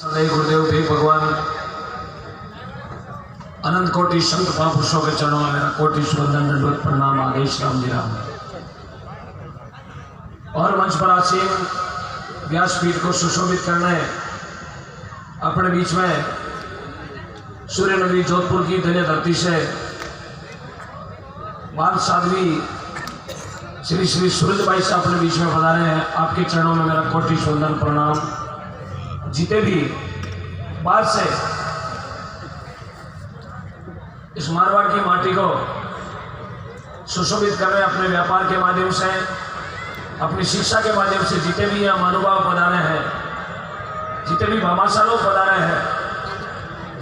गुरुदेव भी भगवान अनंत कोटि संत महापुरुषों के चरणों में मेरा कोटि वंदन दंडवत प्रणाम। आदेश राम जी राम। और मंच पर आसीन व्यासपीठ को सुशोभित करने अपने बीच में सूर्य नगरी जोधपुर की धन्य धरती से बाल साध्वी श्री श्री सूरज भाई साहब अपने बीच में पधारे हैं। आपके चरणों में मेरा कोटि वंदन प्रणाम। जीते भी बाहर से इस मारवाड़ की माटी को सुशोभित कर रहे अपने व्यापार के माध्यम से, अपनी शिक्षा के माध्यम से जितने भी यहाँ महानुभाव पधारे हैं, जितने भी भामाशालों पधारे हैं,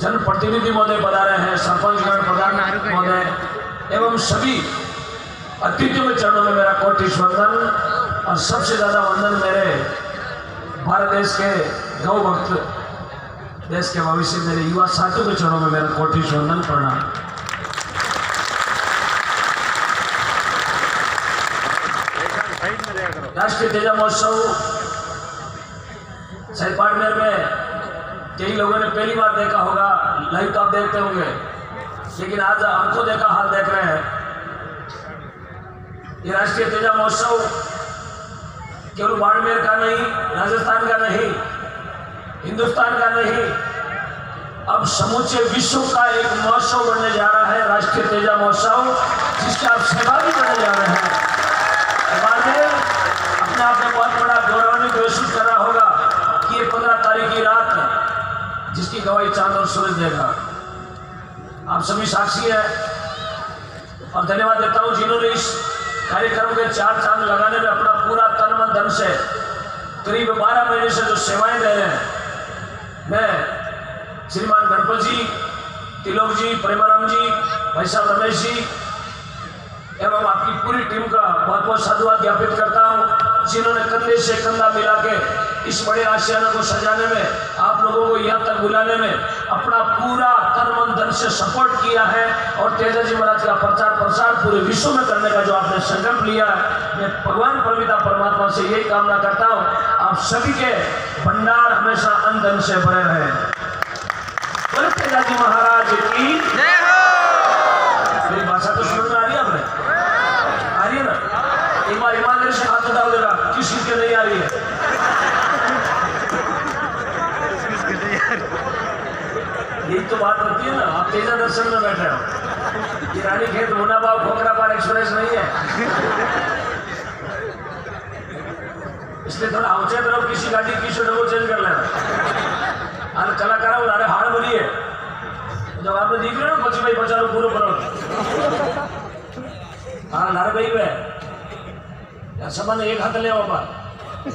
जनप्रतिनिधि महोदय पधारे हैं, सरपंचगण प्रधान महोदय एवं सभी अतिथियों के चरणों में मेरा कोटि वंदन। और सबसे ज्यादा वंदन मेरे भारत देश के गौ भक्त, देश के भविष्य मेरे युवा साथियों के चरणों में मेरा कोटि वंदन प्रणाम। राष्ट्रीय तेजा महोत्सव शायद बाड़मेर में कई लोगों ने पहली बार देखा होगा, लाइव तो आप देखते होंगे, लेकिन आज आंखों देखा हाल देख रहे हैं। ये राष्ट्रीय तेजा महोत्सव केवल बाड़मेर का नहीं, राजस्थान का नहीं, हिंदुस्तान का नहीं, अब समूचे विश्व का एक महोत्सव बनने जा रहा है, राष्ट्रीय तेजा महोत्सव, जिसके आप सहभागी बनने जा रहे हैं। बाड़मेर अपने आप में बहुत बड़ा गौरवान्वित महसूस कर रहा होगा कि ये 15 तारीख की रात जिसकी गवाही चांद और सूरज देगा। आप सभी साक्षी है और धन्यवाद देता हूं जिन्होंने इस कार्यक्रम के 4 चांद लगाने में अपना पूरा तन मन धन से करीब 12 महीने से जो सेवाएं दे रहे हैं। मैं श्रीमान गणपत जी, तिलोक जी, प्रेमाराम जी, भाई साहब रमेश जी एवं आपकी पूरी टीम का बहुत बहुत साधुवाद ज्ञापित करता हूं, जिन्होंने कंधे से कंधा मिला के इस बड़े आशियाना को सजाने में, आप लोगों को यहाँ तक बुलाने में अपना पूरा तन मन धन से सपोर्ट किया है। और तेजा जी महाराज का प्रचार प्रसार पूरे विश्व में करने का जो आपने संकल्प लिया है, मैं भगवान परमिता परमात्मा से यही कामना करता हूँ आप सभी के भंडार हमेशा अन्न धन से भरे रहे। बोले तेजा जी महाराज की जय हो। मेरी भाषा तो समझ में आ रही है आपने? आ रही है ना? एक बार ईमानदारी से हाथ उठा देगा, किस चीज के नहीं आ रही है? यही तो बात होती है ना, आप तेजा दर्शन में बैठे हो। ये रानी खेत मुनाबाव खोखराबाद एक्सप्रेस नहीं है, इसलिए थोड़ा अवचेत रहो, किसी गाड़ी की डबल चेंज कर लेना। अरे कलाकार अरे हार बोलिए, जब आपने देख रहे हो ना, भाई बचा लो पूरा करो। हाँ नारे भाई वे सब एक हाथ ले और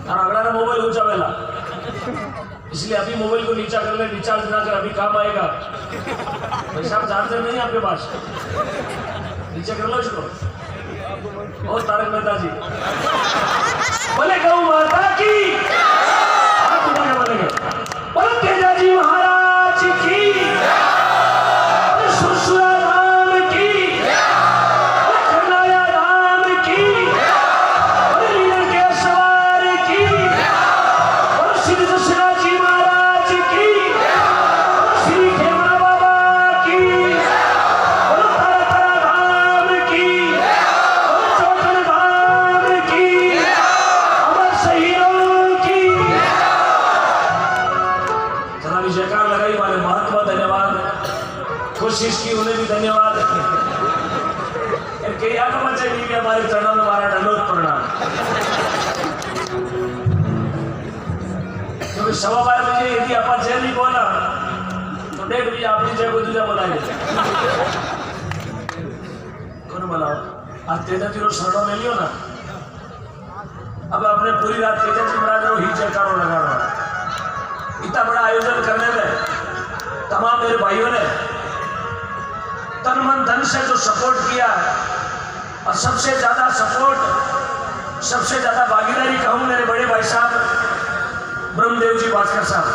अगला मोबाइल ऊंचा वेला, इसलिए अभी मोबाइल को नीचा कर ले, रिचार्ज ना कर, अभी काम आएगा। पैसा चार्जर नहीं है आपके पास, नीचे कर लो इसको। और तारक मेहता जी बोले गौ माता की, बोलेंगे बोले तेजा जी महाराज की, सुरसुरा राम की, कन्हैया राम की, लीला के सवार की, और श्री दशरथ जी महाराज की, श्री खेमा बाबा की, और तारा तारा धाम की, और चौथन धाम की, अमर शहीदों की। चला विजयकार लगाई वाले महात्मा धन्यवाद, कोशिश की उन्हें भी धन्यवाद। हमारे चरणों में हमारा दंडोत प्रणाम। क्योंकि 12:15 बजे यदि अपन जय नहीं बोला तो 1:30 बजे अपनी जय को दूसरा बोलाएंगे। कौन बोला? आज तेजा जी शरणों ले लियो ना, अब अपने पूरी रात तेजा जी महाराज ही जयकारो लगा रहा। इतना बड़ा आयोजन करने में तमाम मेरे भाइयों ने तन मन धन से जो सपोर्ट किया है, और सबसे ज्यादा सपोर्ट, सबसे ज्यादा भागीदारी कहूं मेरे बड़े भाई साहब ब्रह्मदेव जी भास्कर साहब।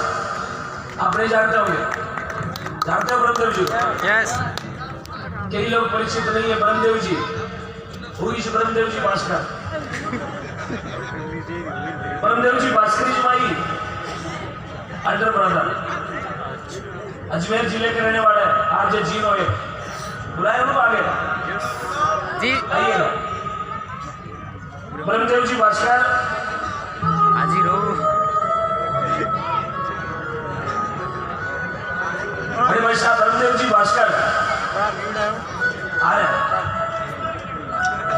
आप नहीं जानते होंगे, जानते हो ब्रह्मदेव जी? यस। कई लोग परिचित नहीं है ब्रह्मदेव जी। हुई ब्रह्मदेव जी भास्कर, ब्रह्मदेव जी भास्करी जी माई अल्टर ब्रदर अजमेर जिले के रहने वाले आरजे जीनो है, बुलाए उनको आगे जी। आइएगा। ब्रह्मदेव जी भास्कर हाजिर हो। बड़े भाई साहब ब्रह्मदेव जी भास्कर आ रहे हैं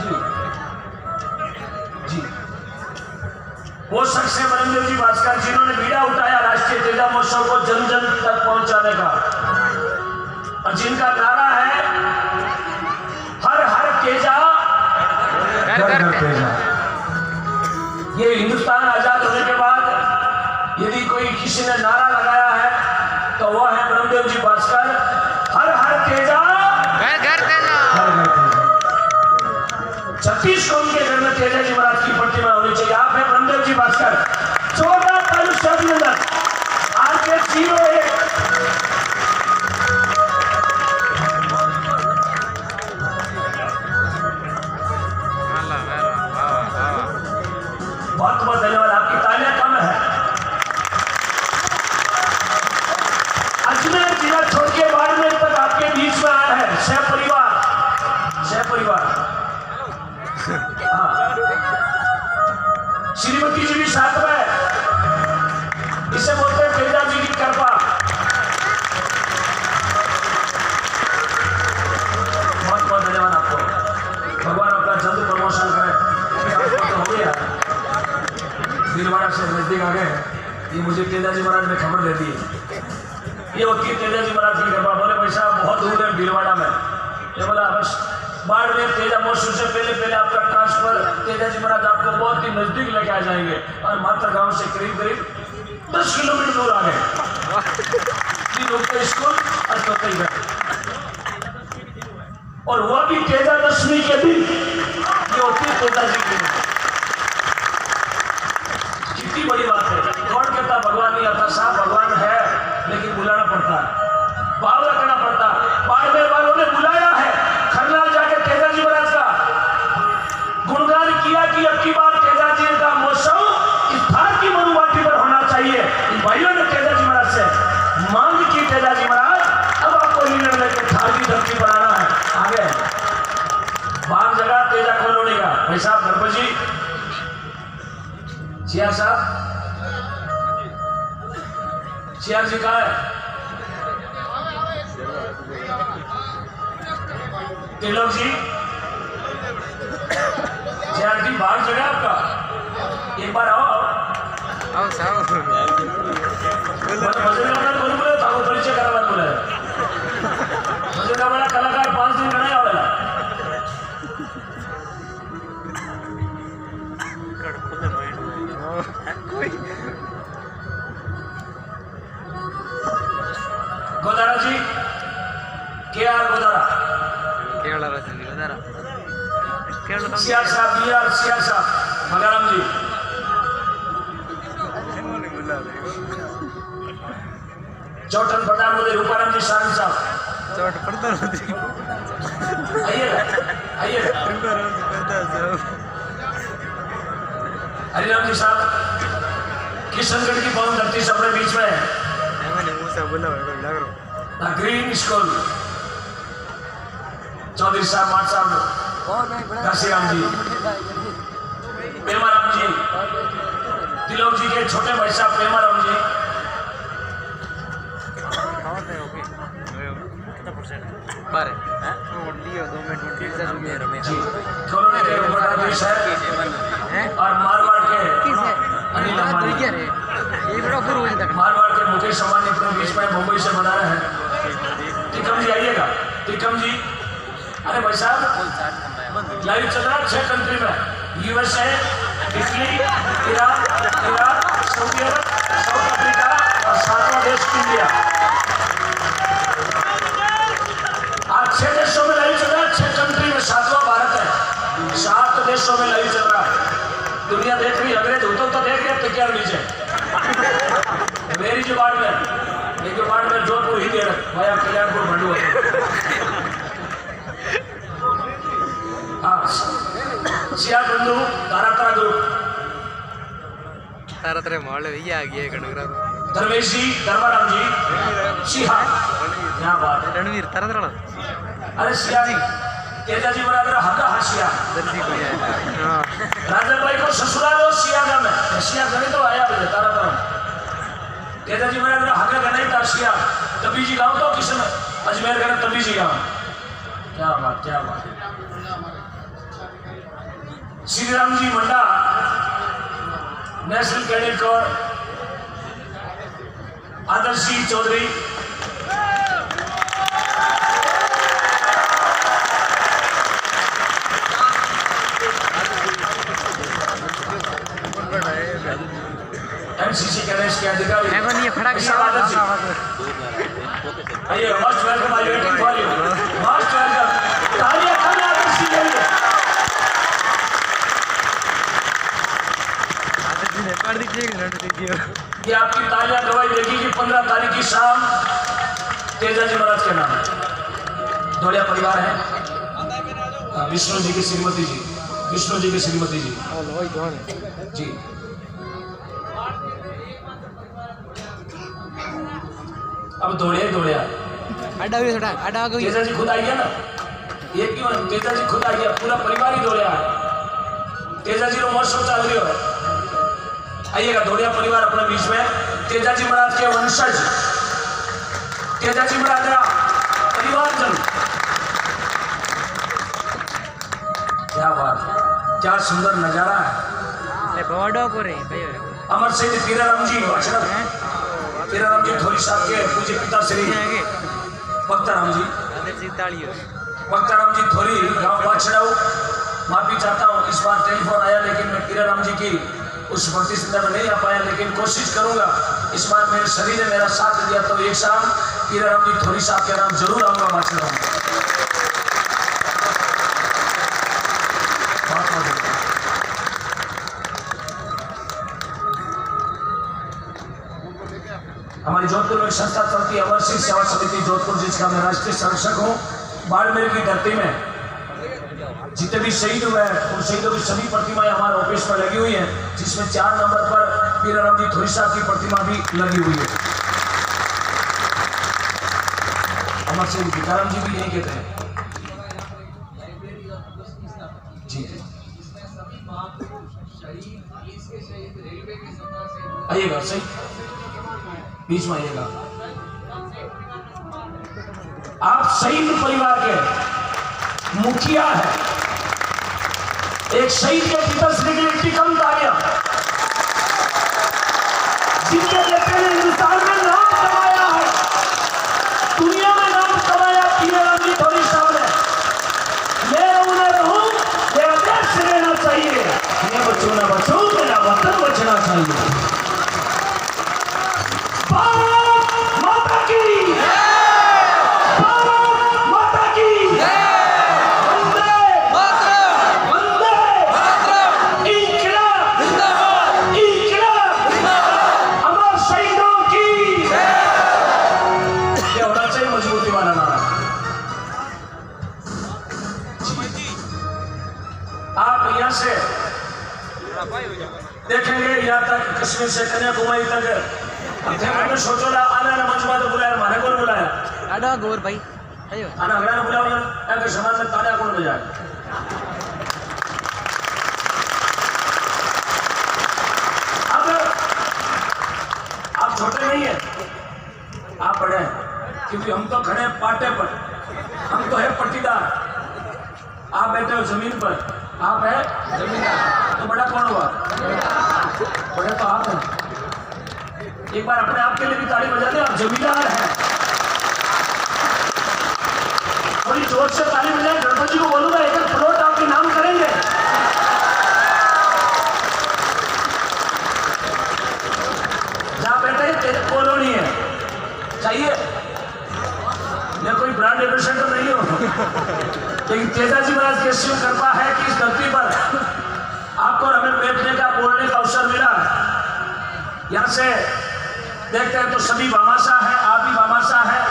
जी जी। वो शख्स है ब्रह्मदेव जी भास्कर जिन्होंने बीड़ा उठाया राष्ट्रीय तेजा महोत्सव को जन जन तक पहुंचाने का, और जिनका नारा है हर हर तेजा घर घर तेजा। ये हिंदुस्तान आजाद होने के बाद यदि कोई किसी ने नारा लगाया है तो वह है ब्रह्मदेव जी भास्कर, हर हर तेजा घर घर तेजा। घर घर तेजा। 36 कौम के घर में तेजा जी महाराज की प्रतिमा होनी चाहिए। आप है ब्रह्मदेव जी भास्कर, 14 तालुक के अंदर आरके 01। बहुत बहुत धन्यवाद, आपकी तालियां कम है। अजमेर जिला छोड़ के बाड़मेर तक आपके बीच में आया है सह परिवार, सह परिवार। हाँ। श्रीमती जी भी साथ में, इसे बोलते हैं तेजा जी की कृपा। बहुत बहुत धन्यवाद आपको, भगवान अपना जल्द प्रमोशन करे। आपको तो हो गया, भीलवाड़ा से नजदीक आ गए, ये मुझे तेजा जी महाराज ने खबर दे दी। ये वकील तेजा जी महाराज की कृपा। बोले भाई साहब बहुत दूर है भीलवाड़ा में, ये बोला बस बाड़मेर तेजा महोत्सव से पहले आपका ट्रांसफर, तेजा जी महाराज आपको बहुत ही नजदीक लेके आ जाएंगे। और मात्र गांव से करीब करीब 10 किलोमीटर दूर आ गए। 3 लोग के स्कूल और चौथे घर, और वह भी तेजा दशमी के दिन। ये होती है तेजा जी की, कितनी बड़ी बात है। कौन कहता भगवान नहीं आता? साहब भगवान है, लेकिन बुलाना पड़ता है, भाव रखना पड़ता है। बाड़मेर वालों ने बुलाया है, खरनाल जाके तेजा जी महाराज का गुणगान किया कि अब की बार तेजा जी का महोत्सव इस थार की मनुवाटी पर होना चाहिए। इन भाइयों ने तेजा जी महाराज से मांग की, तेजा जी महाराज अब आपको निर्णय लेकर थार की धरती पर आना है। आगे बाग जगह तेजा कॉलोनी का भाई साहब धर्म जी, सियार साहब, सियार जी कहाँ है? तिलक जी, सियार जी बाहर जगह आपका, एक बार आओ आओ साहब। बोले ताको परिचय करावा बोले मुझे का बड़ा कलाकार 5 दिन गणे आवेला। गोदारा जी, KR गोदारा, सियार साहब, BR सियार साहब, मगाराम जी, चौटन प्रधानमंत्री रूपाराम जी साहब साहब, आइए आइए, हरिराम जी साहब, किशनगढ़ की पवन धरती से अपने बीच में है। ग्रीन स्कूल, चौधरी साहब, माट साहब, काशीराम जी, पेमाराम जी, तिलोक जी के छोटे भाई साहब पेमाराम जी, कॉलोनी के उपराधीश है, और मारवाड़ के अनिल अंबानी, मारवाड़ के मुकेश अंबानी अपने बीच में मुंबई से बना रहे हैं। टिकम जी आइएगा, टिकम जी। अरे भाई साहब लाइव चल रहा है 6 कंट्री में, USA, इटली, ईरान, सऊदी अरब, साउथ अफ्रीका और 7वां देश इंडिया। आज 6 देशों में लाइव चल रहा है, 6 कंट्री में, 7वां भारत है। 7 देशों में लाइव चल रहा है। दुनिया देख रही, अंग्रेज होते तो देख रहे क्या नीचे मेरी जुबान में, एक जुबान में जोधपुर ही दे रहे भाई, कल्याणपुर भंडू होते। सियार बंधु तारातरा ग्रुप, तारातरे माले भैया आ गया कटोरा। धर्मेश जी, धर्माराम जी, सिहा, क्या बात है। रणवीर तरह अरे सिया जी, तेजा जी बराबर हका हसिया। राजन भाई को ससुराल हो सिया का में, सिया करे तो आया बजे तारा तरह। तेजा जी बराबर हका का नहीं था सिया। तभी जी गाँव तो किसी में अजमेर करे तभी जी गाँव। क्या बात, क्या बात। श्री राम जी मंडा, नेशनल कैडेट कोर, आदर्श जी चौधरी, एमसीसी कैडेट्स के अधिकारी, आइए most welcome, I waiting for you, most welcome. तालियां खाना आदर्श जी के लिए। ये आपकी तालियां गवाही देगी कि 15 तारीख की शाम तेजा जी महाराज के नाम धोलिया परिवार है। विष्णु जी की श्रीमती जी, विष्णु जी की श्रीमती जी जी। अब दौड़े दौड़िया तेजा जी खुद आई है ना, ये क्यों है? तेजा जी खुद आई है, पूरा परिवार ही दौड़िया है। तेजा जी रो महोत्सव चल रही है। आइएगा दौड़िया परिवार अपने बीच में। तेजा जी महाराज के वंशज, तेजा जी महाराज का परिवारजन, क्या बात, क्या सुंदर नजारा है। अमर सिंह पीराराम जी, पीराराम जी थोड़ी साहब के पूज्य पिता श्री भक्ताराम जी, भक्ताराम जी थोड़ी गांव बाछड़ाऊ। माफी चाहता हूँ, इस बार टेलीफोन आया लेकिन मैं पीराराम जी की उस भक्ति संध्या में नहीं आ पाया, लेकिन कोशिश करूंगा। इस बार मेरे शरीर ने मेरा साथ दिया तो एक शाम पीराराम जी थोड़ी साहब के नाम जरूर आऊंगा बाछड़ाऊ। हमारी जोधपुर में संस्था चलती है अमर सिंह सेवा समिति जोधपुर, जिसका मैं राष्ट्रीय संरक्षक हूँ। बाड़मेर की धरती में जितने भी शहीद हुए हैं उन शहीदों की सभी प्रतिमाएं हमारे ऑफिस में लगी हुई हैं, जिसमें 4 नंबर पर पीराराम जी थोड़ी साहब की प्रतिमा भी लगी हुई है। अमर सिंह पीराराम जी भी यही कहते हैं जी। आइएगा सही बीच में आइएगा। आप शहीद परिवार के मुखिया है। एक शहीद के पिताश्री के लिए कम तालियां, जिनके बेटे ने हिंदुस्तान में नाम कमाया है, दुनिया में नाम कमाया पीराराम जी थोड़ी साहब ने। मैं उन्हें रहूं, मेरा देश रहना चाहिए, मैं बचूं ना बचूं, मेरा वतन बचना चाहिए। देखेंगे यहाँ तक कश्मीर से कन्याकुमारी तक हमने सोचोला आना ना मंचवा तो बुलाया, माने कौन बुलाया? आडा गोर भाई आना अगला बुलाओ ना, क्या समाज में तालियां कौन बजाए? अब आप छोटे नहीं है, आप बड़े हैं, क्योंकि हम तो खड़े पाटे पर, हम तो है पट्टीदार। आप बैठे हो जमीन पर, आप है जमींदार, तो बड़ा कौन हुआ? बड़े तो आप हैं। एक बार अपने आप के लिए भी ताली बजा दे, आप जमींदार हैं। थोड़ी जोर से ताली बजाए, गणपति जी को बोलूंगा एक प्लॉट आपके नाम करेंगे। जहाँ बैठे तेरे कॉलोनी है, चाहिए? मैं कोई ब्रांड एम्बेसडर नहीं हूँ, लेकिन तेजा जी महाराज की शिव कृपा है कि इस धरती पर आपको और हमें बैठने का, बोलने का अवसर मिला। यहाँ से देखते हैं तो सभी भामाशाह हैं, आप भी भामाशाह हैं,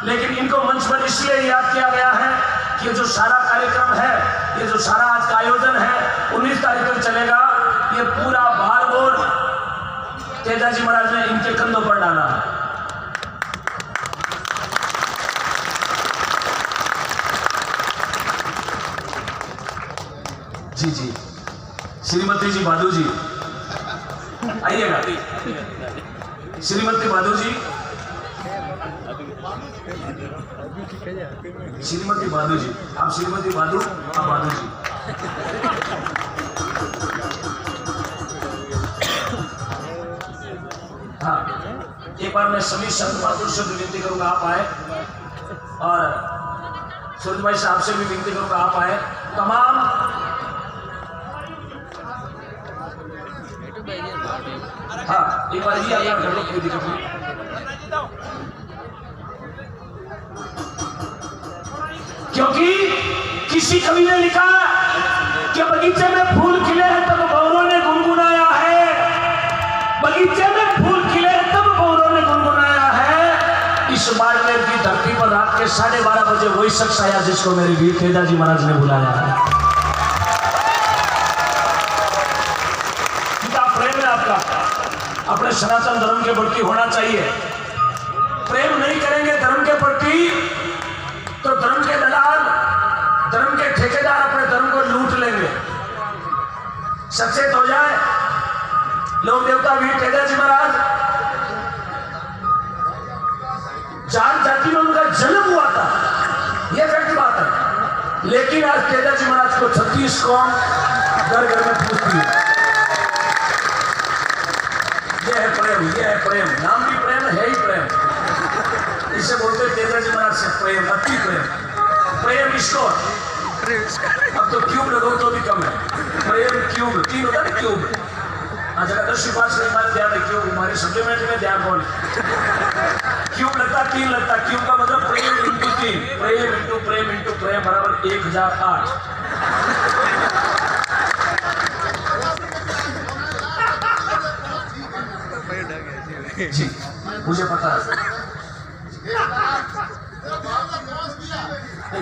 लेकिन इनको मंच पर इसलिए याद किया गया है कि ये जो सारा कार्यक्रम है, ये जो सारा आज का आयोजन है 19 तारीख तक चलेगा। ये पूरा बारबोर तेजाजी महाराज ने इनके कंधों पर डाला। जी जी, श्रीमती जी भादू जी आइएगा। श्रीमती भादू जी, श्रीमती भादू जी, आप श्रीमती भादू, आप भादू जी। हाँ, एक बार मैं सभी संत महापुरुषों से विनती करूंगा आप आए, और सूरज भाई साहब से भी विनती करूंगा आप आए। तमाम हाँ, एक बार ये आप कर लो, कोई दिक्कत नहीं। क्योंकि किसी कवि ने लिखा कि बगीचे में फूल खिले हैं तब भंवरों ने गुनगुनाया है, बगीचे में फूल खिले हैं तब भंवरों ने गुनगुनाया है। इस बाड़मेर की धरती पर रात के 12:30 बजे वही शख्स आया जिसको मेरे वीर तेजाजी महाराज ने बुलाया है। कितना प्रेम है आपका, अपने सनातन धर्म के प्रति होना चाहिए। प्रेम नहीं करेंगे धर्म के प्रति तो धर्म के दलाल, धर्म के ठेकेदार अपने धर्म को लूट लेंगे। सचेत हो जाए। लोक देवता वीर तेजाजी महाराज जाट जाति में उनका जन्म हुआ था, यह सच्ची बात है। लेकिन आज तेजाजी महाराज को 36 कौम घर घर में पूछती है। यह है प्रेम, यह है प्रेम। नाम भी प्रेम है ही प्रेम। इसे बोलते तेजाजी महाराज से प्रेम, अति प्रेम। प्रेम इसको अब तो क्यूब लगो तो भी कम है। प्रेम क्यूब 3 होता है क्यूब। जगदर्शी पास में हमारे ध्यान है क्यूब, हमारे सप्लीमेंट में ध्यान कौन क्यूब लगता 3 लगता। क्यूब का मतलब प्रेम इंटू 3, प्रेम इंटू प्रेम इंटू प्रेम बराबर 1008। जी मुझे पता है,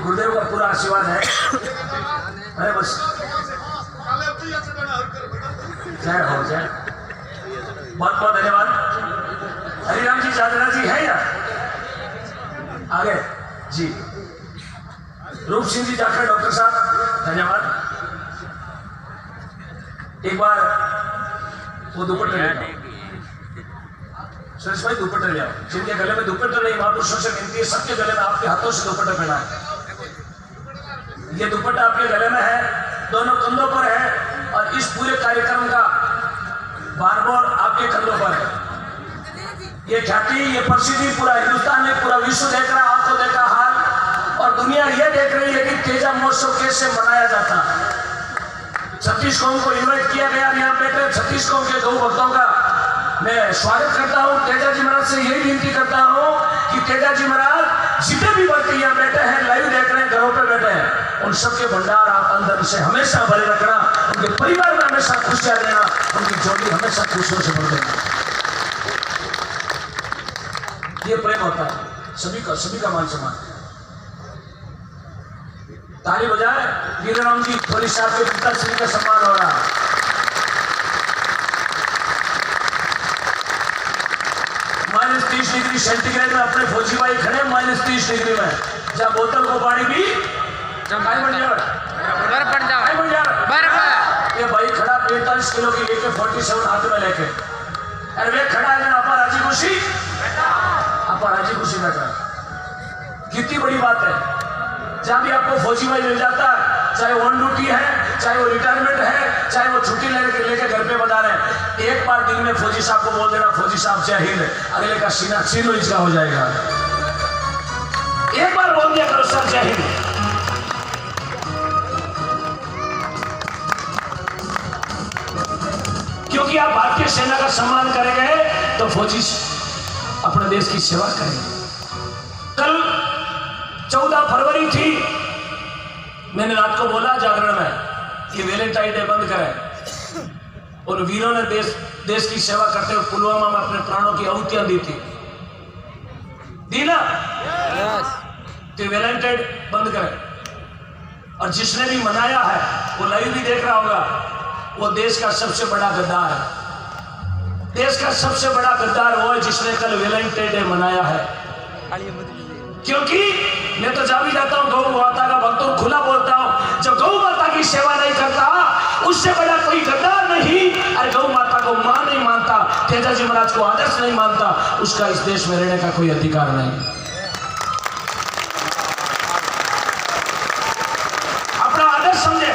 गुरुदेव का पूरा आशीर्वाद है। अरे बस जय हो जय, बहुत बहुत धन्यवाद। हरिराम जी चादरा जी है या आगे जी, रूप सिंह जी जाखड़ डॉक्टर साहब धन्यवाद। एक बार वो दुपट्टे ले आओ, सुरेश भाई दुपट्टे ले आओ। जिनके गले में दुपट्टे नहीं, महापुरुषों से विनती है सबके गले में आपके हाथों से दुपट्टा पहना है। ये दुपट्टा आपके गले में है, दोनों कंधों पर है, और इस पूरे कार्यक्रम का बारबोर आपके कंधों पर है। ये ख्याति, ये प्रसिद्धि पूरा हिंदुस्तान में, पूरा विश्व देख रहा है, आंखों देखा हाल, और दुनिया ये देख रही है कि तेजा महोत्सव कैसे मनाया जाता है। 36 कौम को इन्वाइट किया गया, यहाँ बैठे 36 कौम के गौ भक्तों का मैं स्वागत करता हूँ। तेजाजी महाराज से यही विनती करता हूँ कि तेजाजी महाराज जितने भी भक्त यहाँ बैठे हैं, लाइव देख रहे हैं, घरों पे बैठे हैं, उन सबके भंडार आप अंदर से हमेशा भरे रखना, उनके परिवार में हमेशा खुशियां देना, उनकी जोड़ी हमेशा खुशियों से भर देना। ये प्रेम होता है सभी का मान सम्मान। ताली बजाए वीरराम जी थोड़ी साहब के पिता श्री का सम्मान हो रहा है। -30 डिग्री सेंटीग्रेड में अपने फौजी भाई खड़े, -30 डिग्री में, जब बोतल को पानी भी ये भाई खड़ा 45 किलो की AK-47 हाथ में लेके, अरे वे खड़ा है आपा राजी खुशी, आपा राजी खुशी बैठा है। कितनी बड़ी बात है। जहां भी आपको फौजी भाई मिल जाता है, चाहे ऑन ड्यूटी है, चाहे वो रिटायरमेंट है, चाहे वो छुट्टी लेके घर पे बता रहे हैं, एक बार दिन में फौजी साहब को बोल देना, फौजी साहब जय हिंद, अगले का सीना छीनो इसका हो जाएगा। एक बार बोल दिया करो सर जय हिंद। क्योंकि आप भारतीय सेना का सम्मान करेंगे तो फौजी अपने देश की सेवा करेंगे। कल 14 फरवरी थी, मैंने रात को बोला जागरण में कि वैलेंटाइन डे बंद करें। उन वीरों ने देश की सेवा करते हुए पुलवामा में अपने प्राणों की आहुतियां दी थी, दी ना? तो वैलेंटाइन बंद करें। और जिसने भी मनाया है वो लाइव भी देख रहा होगा, वो देश का सबसे बड़ा गद्दार है। देश का सबसे बड़ा गद्दार वो है जिसने कल वैलेंटाइन डे मनाया है। क्योंकि मैं तो जा भी जाता हूँ, गौ माता का भक्त हूँ, खुला बोलता हूँ, जो गौ माता की सेवा नहीं करता उससे बड़ा कोई गद्दार नहीं। और गौ माता को मां नहीं मानता, तेजाजी महाराज को आदर्श नहीं मानता, उसका इस देश में रहने का कोई अधिकार नहीं। अपना आदर्श समझे।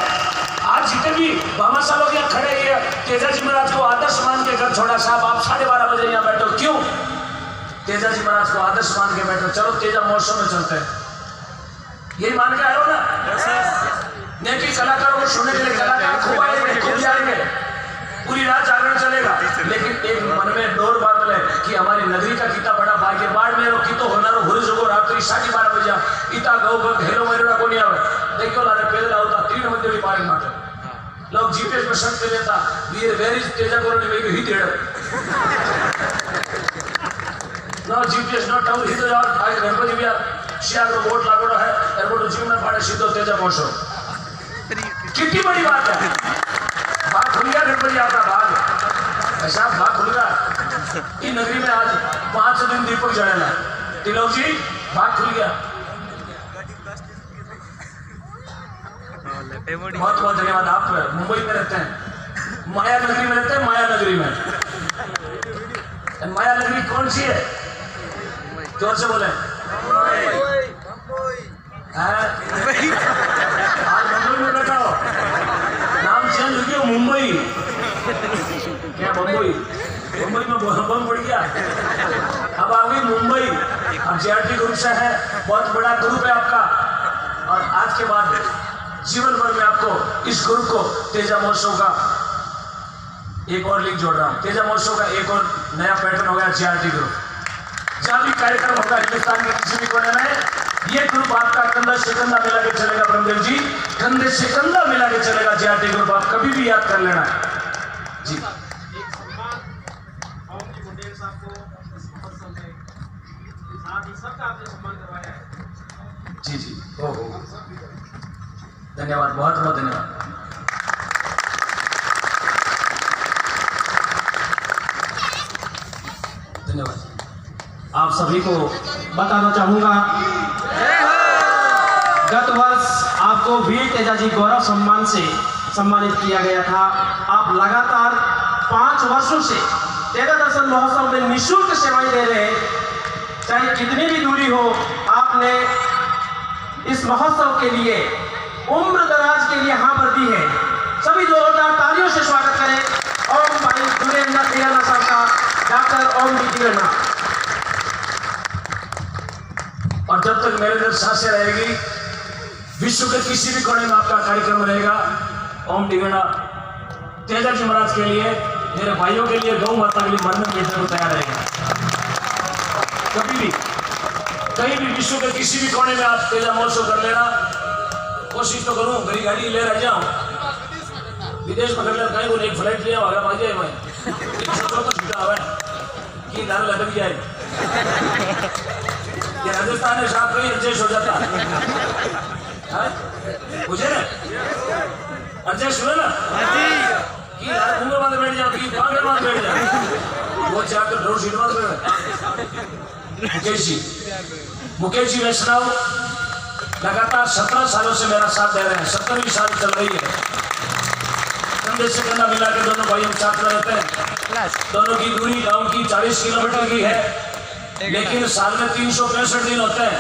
आज जितने भी भामाशाह लोग यहाँ खड़े हैं, तेजाजी महाराज को आदर्श मान के घर छोड़ा। साहब आप 12:30 बजे यहाँ बैठो, क्यों? तेजाजी महाराज को आदर्श मान के बैठो। चलो तेजा महोत्सव में चलते हैं, यही मान के आए हो ना। नेकी कलाकारों को सुनने के लिए कलाकार खूब आएंगे, खूब जाएंगे, पूरी रात जागरण चलेगा। लेकिन एक मन में डोर बांध ले कि हमारी नगरी का कितना बड़ा भाग्य। बाढ़ में कितो होनारो हुरुजुगो रात्रि 12:30 बजे इता गौ गौ हेलो मेरोड़ा कोनी आवे देखो लारे पहले आवता 3 मंदिर भी पारी माटे लोग जीपीएस में शर्त लेता वेर इज तेजा कोरोनी में ही देड़ नो जीपीएस नॉट आउट ही तो यार आज गणपति भी शिया को वोट लागोड़ा है एयरपोर्ट जीव में पाड़े सीधो तेजा पहुंचो। कितनी बड़ी बात है। बात खुल गया गणपति आपका भाग ऐसा बात खुल गया। ये नगरी में आज 5 दिन दीपक जड़ेला तिलोक जी, बात खुल गया। बहुत बहुत धन्यवाद। आप मुंबई में रहते हैं, माया नगरी में रहते हैं, माया नगरी में। माया नगरी कौन सी है? जोर से बोले। आज मुंबई में बैठा हो, नाम चेंज हो गया मुंबई। क्या मुंबई? मुंबई में बम पड़ गया, अब आ गई मुंबई। अब जेआरटी ग्रुप से है, बहुत बड़ा ग्रुप है आपका। और आज के बाद जीवन भर में आपको इस ग्रुप को तेजा महोत्सव का एक और लिंक जोड़ रहा हूँ। तेजा महोत्सव का एक और नया पैटर्न हो गया जेआरटी ग्रुप। जहाँ भी कार्यक्रम होगा हिंदुस्तान के किसी भी कोने में, ये ग्रुप आपका कंधा से कंधा मिला के चलेगा। ब्रह्मदेव जी, कंधे से कंधा मिला के चलेगा जेआरटी ग्रुप। आप कभी भी याद कर लेना जी। जी जी, हो धन्यवाद, बहुत बहुत धन्यवाद। धन्यवाद। आप सभी को बताना चाहूंगा, गत वर्ष आपको वीर तेजाजी गौरव सम्मान से सम्मानित किया गया था। आप लगातार 5 वर्षों से तेजा दर्शन महोत्सव में निःशुल्क सेवाएं दे रहे हैं। चाहे कितनी भी दूरी हो, आपने इस महोत्सव के लिए उम्र दराज के लिए हाँ भर दी है। सभी जोरदार तालियों से स्वागत करें ओम भाई दुरेंद्र तिराना साहब का, डॉक्टर ओम डी तिराना। और जब तक मेरे अंदर सांसें रहेगी, विश्व के किसी भी कोने में आपका कार्यक्रम रहेगा। ओम डिगना तेजाजी महाराज के लिए, मेरे भाइयों के लिए, गौ माता के लिए मरने बैठने को तैयार रहेगा। कभी भी कहीं भी विश्व के किसी भी कोने में आप तेजा महोत्सव कर लेना। कोशिश तो करूँ, मेरी गाड़ी ले रह जाऊँ, विदेश में कर ले कहीं को एक फ्लाइट लिया होगा भाग जाए मैं तो छुटा हुआ कि दान लटक जाए। ये राजस्थान में साहब कहीं एडजस्ट हो जाता मुझे ना एडजस्ट हुआ ना कि यार घूंगे बांध बैठ जाओ कि बांधे बांध बैठ जाओ, वो जाकर रोड सीट बांध बैठ। मुकेश जी वैष्णव लगातार 17 सालों से मेरा साथ दे रहे हैं। 17वीं साल चल रही है। कंधे से कंधा मिला के दोनों भाई हम साथ में रहते हैं। दोनों की दूरी गांव की 40 किलोमीटर की है, लेकिन साल में 365 दिन होते हैं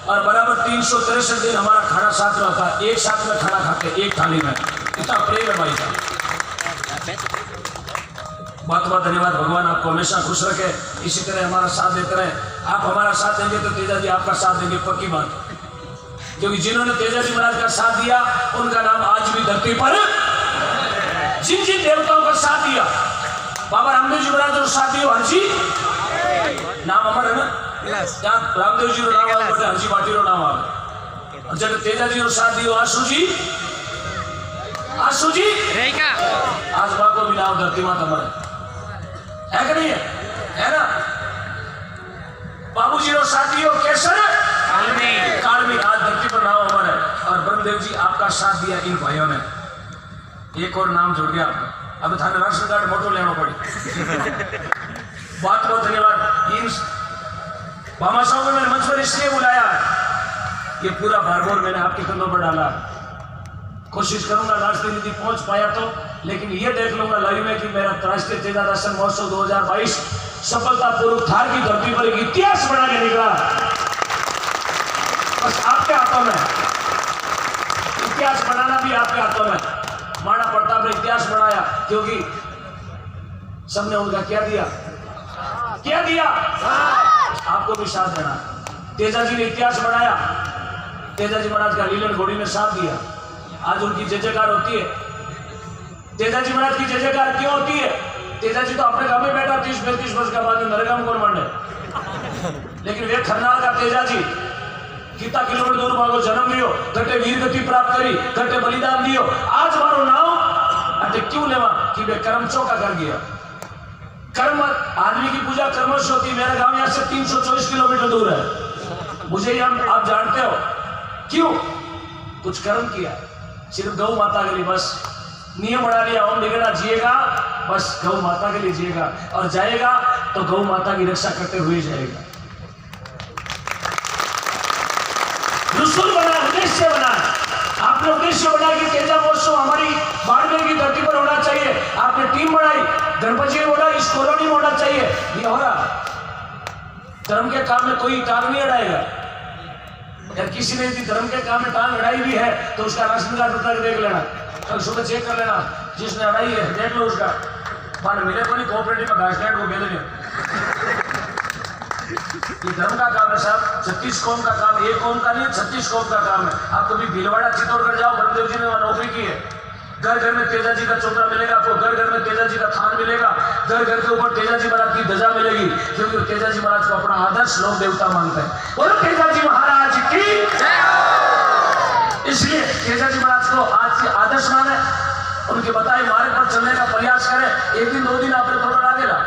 और बराबर 363 दिन हमारा खाना साथ में होता है। एक साथ में खाना खाते, एक थाली में। इतना प्रेम है भाई का। बहुत बहुत धन्यवाद। भगवान आपको हमेशा खुश रखे, इसी तरह हमारा साथ देते रहे। आप हमारा साथ देंगे तो तेजाजी आपका साथ देंगे, पक्की बात। क्योंकि जिन्होंने तेजाजी महाराज का साथ दिया उनका नाम आज भी धरती पर, जिन जिन देवताओं का साथ दिया, बाबा रामदेव जी महाराज जो साथ दिया, हरजी नाम अमर है ना, जहाँ रामदेव जी नाम आवे हरजी पाटिल नाम आवे। और जब तेजाजी और साथ दियो आशु जी आज बाको भी नाम धरती माता अमर है कि नहीं है ना। बाबूजी और साथियों केसर कालमी आज धरती पर नाम अमर है। और ब्रह्मदेव जी आपका साथ दिया इन भाइयों ने। एक और नाम जोड़ गया आपका, अब थाने राशन कार्ड मोटो लेना पड़ी। बहुत बहुत धन्यवाद। इन भामाशाहों को मैंने मंच पर इसलिए बुलाया है, ये पूरा भार मैंने आपके कंधों पर डाला। कोशिश करूंगा राष्ट्रीय निधि पहुंच पाया तो, लेकिन ये देख लूंगा लाइव में कि मेरा राष्ट्रीय तेजा दर्शन महोत्सव 2022 सफलतापूर्वक थार की धरती पर एक इतिहास बना के निकला। बस आपके हाथों में, इतिहास बनाना भी आपके हाथों में। महाराणा प्रताप ने इतिहास बनाया क्योंकि सबने उनका क्या दिया, क्या दिया, आपको भी साथ देना। तेजा जी ने इतिहास बनाया, तेजा जी महाराज का लीलन घोड़ी में साथ दिया। आज उनकी जय जयकार होती है। तेजा जी महाराज की जय जयकार क्यों होती है? तेजा जी तो अपने गांव में बैठा 30-35 वर्ष का बाद नरगाम कौन मांडे, लेकिन वे खरनाल का तेजा जी कितना किलोमीटर दूर भागो जन्म लियो, घटे वीर गति प्राप्त करी, घटे बलिदान दियो। आज मारो नाम अटे क्यों लेवा कि वे कर्म चौका कर गया। कर्म आदमी की पूजा कर्म से होती। मेरा गांव यहाँ से 324 किलोमीटर दूर है। मुझे आप जानते हो क्यों? कुछ कर्म किया, सिर्फ गौ माता के लिए। बस नियम बना लिया, ओम निगड़ा जिएगा, बस गौ माता के लिए जिएगा, और जाएगा तो गौ माता की रक्षा करते हुए जाएगा। रसूल बना, उद्देश्य बना। आपने उद्देश्य बना कि तेजा महोत्सव हमारी बाड़मेर की धरती पर होना चाहिए। आपने टीम बनाई, गणपति में बोला इस कॉलोनी में होना चाहिए। ये हो रहा। धर्म के काम में कोई टांग नहीं अड़ाएगा। यार किसी ने यदि धर्म के काम में टांग अड़ाई भी है तो उसका राशन कार्ड उठा के देख लेना, कल सुबह चेक कर लेना। जिसने अड़ाई है देख लो उसका। मान मिले को नहीं कोऑपरेटिव में घास को भेज देंगे। ये धर्म का काम है साहब। 36 कौम का काम, एक कौम का नहीं, 36 कौम का काम है। आप कभी भीलवाड़ा चित्तौड़गढ़ जाओ, बलदेव जी ने वहां नौकरी की है। घर घर में तेजा जी का चौतरा मिलेगा आपको, घर घर में तेजा जी का थान मिलेगा, घर घर के ऊपर तेजा जी महाराज की ध्वजा मिलेगी, क्योंकि तेजा जी महाराज को अपना आदर्श लोक देवता मानते हैं। बोलो तेजा जी महाराज की जय हो। इसलिए तेजा जी महाराज को आज के आदर्श माने, उनके बताए मार्ग पर चलने का प्रयास करें। एक दिन 2 दिन आपने थोड़ा लागेगा।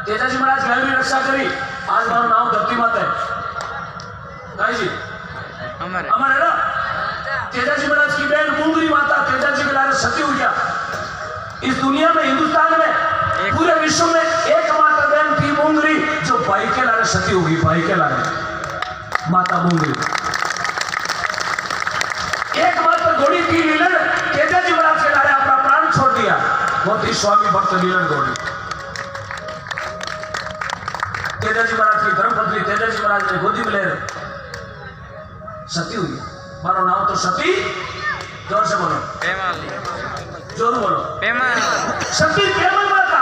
तेजा जी महाराज घर भी रक्षा करी। आज मारो नाम धरती माता है जी, अमर है ना। तेजा जी महाराज की बहन मुंगरी माता तेजा जी के लारे सती हुई। इस दुनिया में, हिंदुस्तान में, पूरे विश्व में एकमात्र बहन थी मुंगरी जो भाई के लारे सती होगी। भाई के लारे माता मुंगरी। एकमात्र घोड़ी थी लीलन, तेजा जी महाराज के लारे अपना प्राण छोड़ दिया। वो थी स्वामी भक्त लीलन घोड़ी। तेजा जी महाराज की धर्मपत्नी तेजा जी महाराज ने गोदी में ले सती हुई। मारो नाम तो सती, जोर से बोलो, जोर बोलो, सती प्रेमल माता।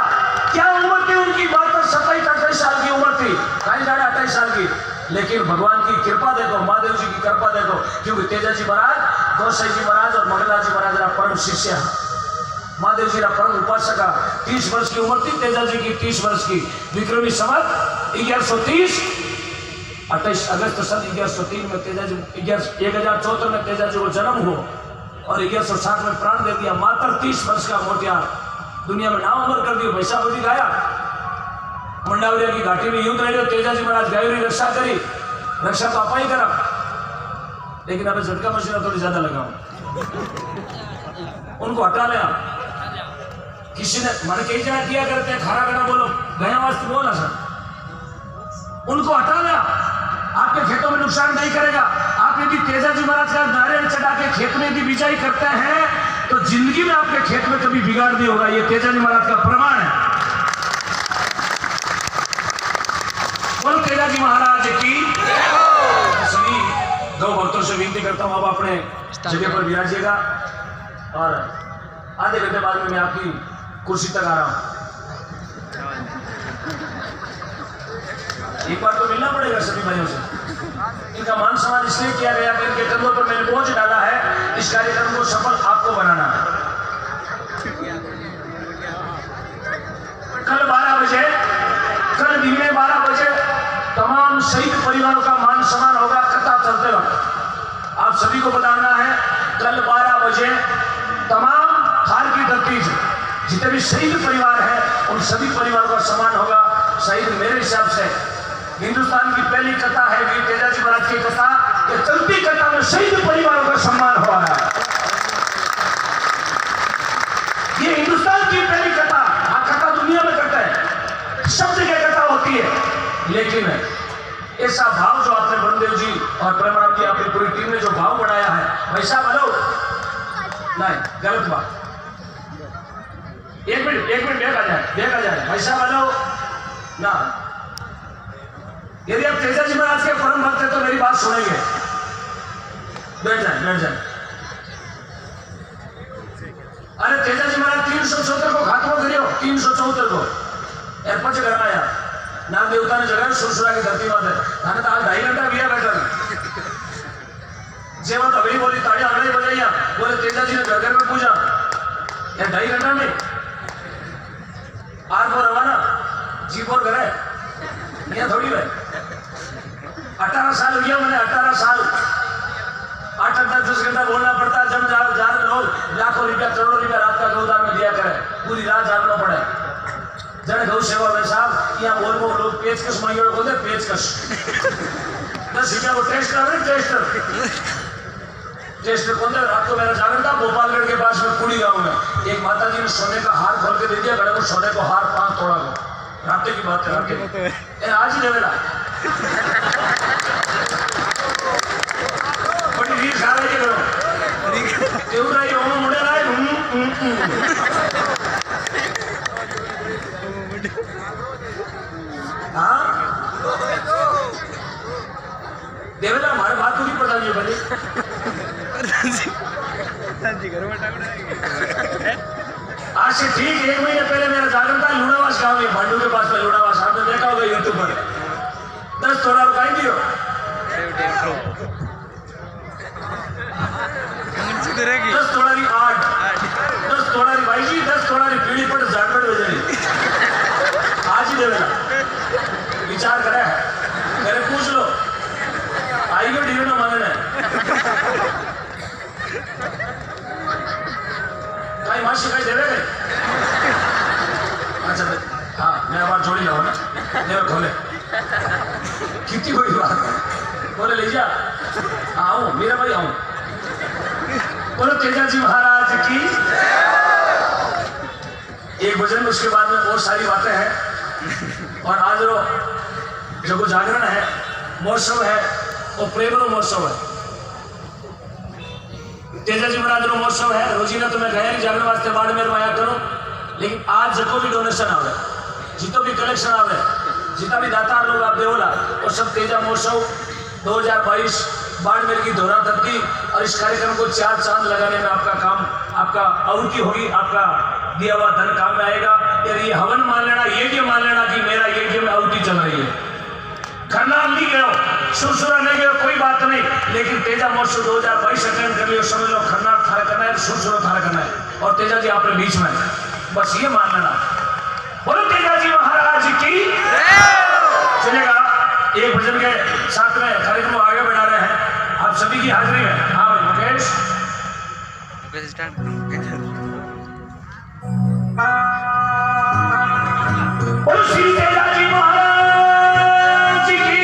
क्या उम्र थी उनकी? मात्र 27-28 साल की उम्र थी, कहीं जाने 28 साल की। लेकिन भगवान की कृपा देखो, महादेव जी की कृपा देखो, क्योंकि तेजा जी महाराज, गोसाई जी महाराज और मंगला जी महाराज परम शिष्य, महादेव जी परम उपासक। 30 वर्ष की उम्र थी तेजा जी की, 30 वर्ष की। विक्रमी संवत 1130, 28 अगस्त सन 1103 में तेजा जी 1074 में तेजा जी को जन्म हुआ और 1160 में प्राण दे दिया। मात्र 30 वर्ष का मोटियार दुनिया में नाम अमर कर दिया। भैसा बदी गाया, मंडावरिया की घाटी में युद्ध रहे, तेजा जी महाराज गायरी रक्षा करी। रक्षा तो आप ही करा, लेकिन अब झटका मशीन थोड़ी ज्यादा लगाओ, उनको हटा ले। किसी ने मन कई जगह किया करते हैं, खारा खाना बोलो, गया वास्ते बोला सर, उनको हटा ले। आपके खेतों में नुकसान नहीं करेगा। आप यदि तेजा जी महाराज का नारियल चढ़ा के खेत में यदि बिजाई करते हैं तो जिंदगी में आपके खेत में कभी बिगाड़ नहीं होगा। ये तेजा जी महाराज का प्रमाण है। बोल तेजा जी महाराज की। सभी गौ भक्तों से विनती करता हूं, अब अपने जगह पर विराजिएगा और आधे घंटे बाद में मैं आपकी कुर्सी तक आ रहा हूं। एक बार तो मिलना पड़ेगा सभी भाइयों से। इनका मान सम्मान इसलिए किया गया कि इनके कंधों पर मैंने बोझ डाला है, इस कार्यक्रम को सफल आपको बनाना है। कल 12 बजे, कल दिन में 12 बजे तमाम शहीद परिवारों का मान सम्मान होगा कथा चलते वक्त। आप सभी को बताना है, कल 12 बजे तमाम थार की धरती से जितने भी शहीद परिवार हैं उन सभी परिवारों का सम्मान होगा। शहीद मेरे हिसाब से हिंदुस्तान की पहली कथा है वीर तेजा जी महाराज की कथा। ये चलती कथा में शहीद परिवारों का सम्मान हो रहा है। ये हिंदुस्तान की पहली लेकिन ऐसा भाव जो आपने बलदेव जी और प्रेमानंद जी आपकी पूरी टीम ने जो भाव बनाया है, वैसा बनो नहीं, गलत बात। एक मिनट देखा जाए वैसा बनो ना। यदि आप तेजा जी महाराज के परम भक्त हैं तो मेरी बात सुनेंगे। बैठ जाए। अरे तेजा जी महाराज 374 को खात्मा करियो, 374 को एरपच करना यार, नाग देवता ने जगह सुरसुरा की धरती माते थाने तो आज 2.5 घंटा बिया बैठा जेवत अगली बोली ताड़ी आगड़ी बजाइया, बोले तेजा जी ने घर में पूजा या 2.5 घंटा में आर को रवाना जीप और घर है थोड़ी है। 18 साल हो गया मैंने, 18 साल 8-10 घंटा बोलना पड़ता है। जब जा लोग लाखों रुपया करोड़ों रुपया रात का गौदान में दिया करे, पूरी रात जागना पड़े। जन गौ सेवा में साहब यहाँ बोल लोग पेचकश मांगे बोलते पेचकश 10 रुपया को टेस्टर कौन थे। रात को मेरा जागरण था भोपालगढ़ के पास में कुड़ी गाँव में, एक माता जी ने सोने का हार खोल के दे दिया, गले को सोने को हार 5 तोड़ा को। रात की बात है, आज ही देवेला बड़ी रीत खा रही है क्यों रही हो मुड़े रहा हाँ देवेला हमारे बात को भी प्रधान जी बने आज से ठीक 1 महीने पहले मेरा जागरण था लूणावास गांव में, भांडू के पास में लूणावास, आपने देखा होगा यूट्यूब पर। 10 तोड़ा रुपये दियो 10 तोड़ा की 8 10 तोड़ा की भाई जी 10 तोड़ा की पीढ़ी पर झाटपट भेजे आज ही देवेगा। विचार करे मेरे पूछ लो आई गो डी ना मांगना कहीं माँ शिकायत देवे गए। अच्छा हाँ मैं आवाज जोड़ी लाऊं ना देवे खोले कितनी बड़ी बात है, बोले ले जा आऊं मेरा भाई आऊं। बोलो तेजा जी महाराज की एक भजन, उसके बाद में बहुत सारी बातें हैं। और आज जो जागरण है महोत्सव है वो प्रेम महोत्सव है। तेजा जी महाराज महोत्सव है, रोजीना तो मैं गया नहीं जागरण वास्ते बाद में आया करो, लेकिन आज जो भी डोनेशन आवे, जितो भी कलेक्शन आवे, जितना भी दाता लोग आप देवला और सब तेजा महोत्सव 2022 बाड़मेर की दोहरा धरती। और इस कार्यक्रम को 4 चांद लगाने में आपका काम, आपका आहुति होगी, आपका दिया हुआ धन काम में आएगा। यार ये हवन मान लेना, यज्ञ मान लेना कि मेरा यज्ञ में आहुति चल रही है। खन्ना नहीं गए, सुरसुरा नहीं गए, कोई बात नहीं, लेकिन तेजा महोत्सव 2022 अटेंड कर लियो, समझ लो खन्ना थारा करना है, सुरसुरा थारा करना है और तेजा जी आपने बीच में, बस ये मान लेना। बोलो तेजा जी महाराज की चलेगा। एक भजन के साथ में कार्यक्रम आगे बढ़ा रहे हैं आप सभी की हाजिरी में। हाँ भाई मुकेश बोलो श्री तेजा जी महाराज की।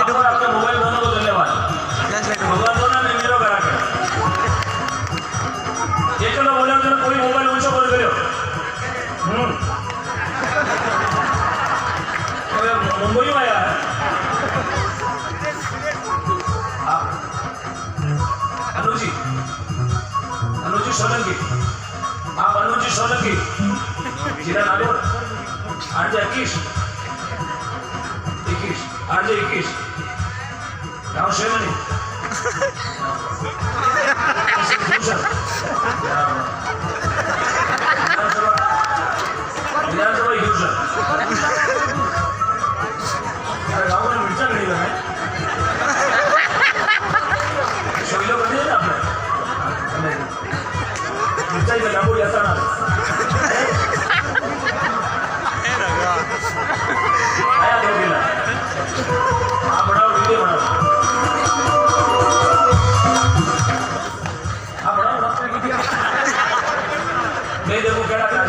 आपको और आपके मोबाइल दोनों को धन्यवाद। भगवान दोनों ने मेरो करा के ये चलो बोले तो कोई मोबाइल ऊंचो बोल करो मुंबई में आया है अनुजी सोलंकी आप अनुजी सोलंकी जिला नागौर आरजे 21 आरजे 21 गाँव शेमनी विधानसभा हिंसा गाँव में मिर्चा नहीं बना सभी लोग बने ना अपने मिर्चा ही गाँव जाता ना आया दो गिला आप बनाओ वीडियो बनाओ आप बनाओ मैं देखो क्या क्या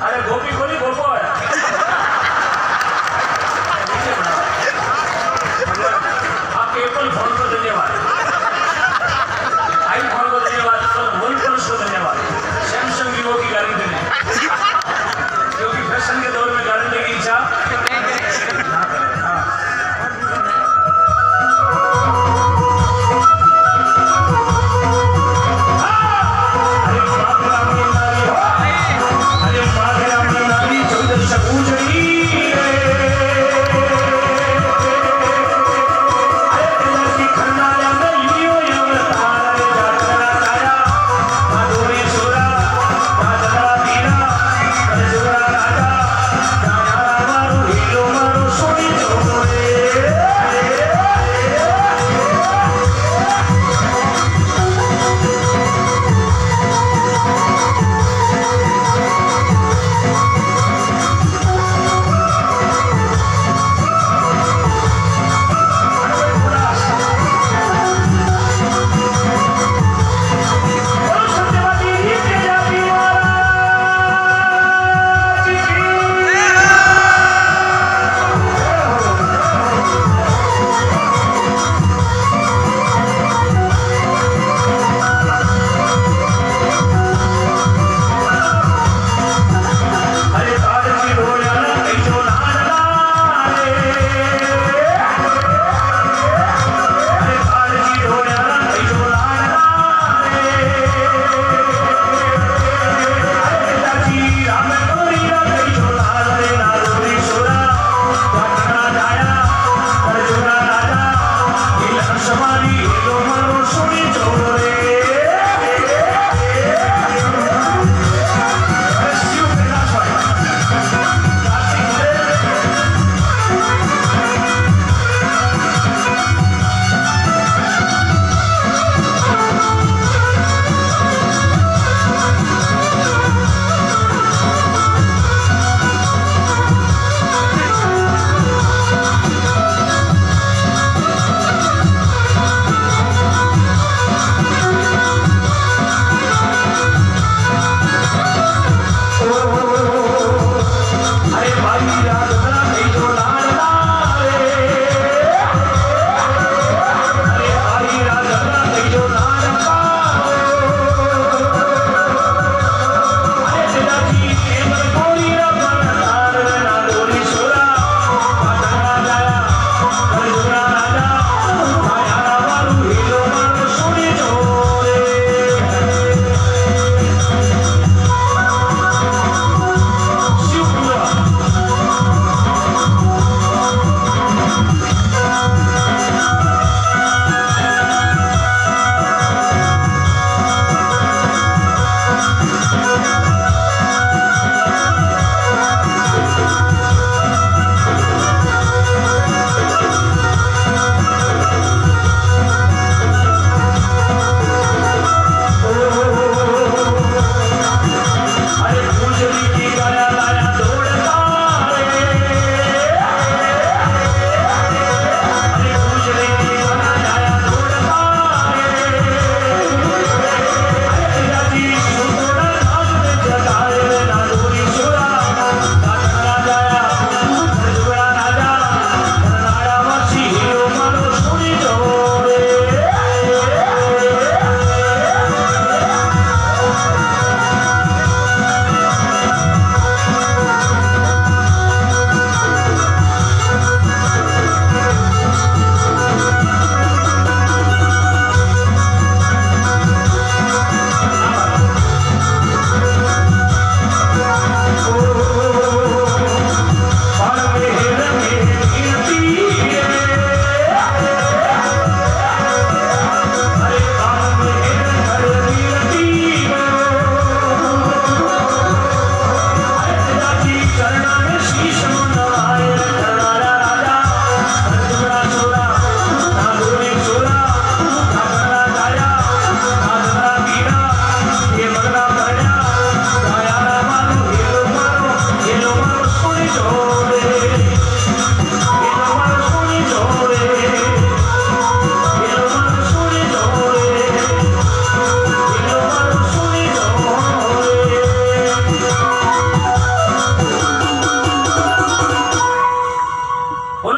अरे गोपी गोली गोपो है वीडियो बनाओ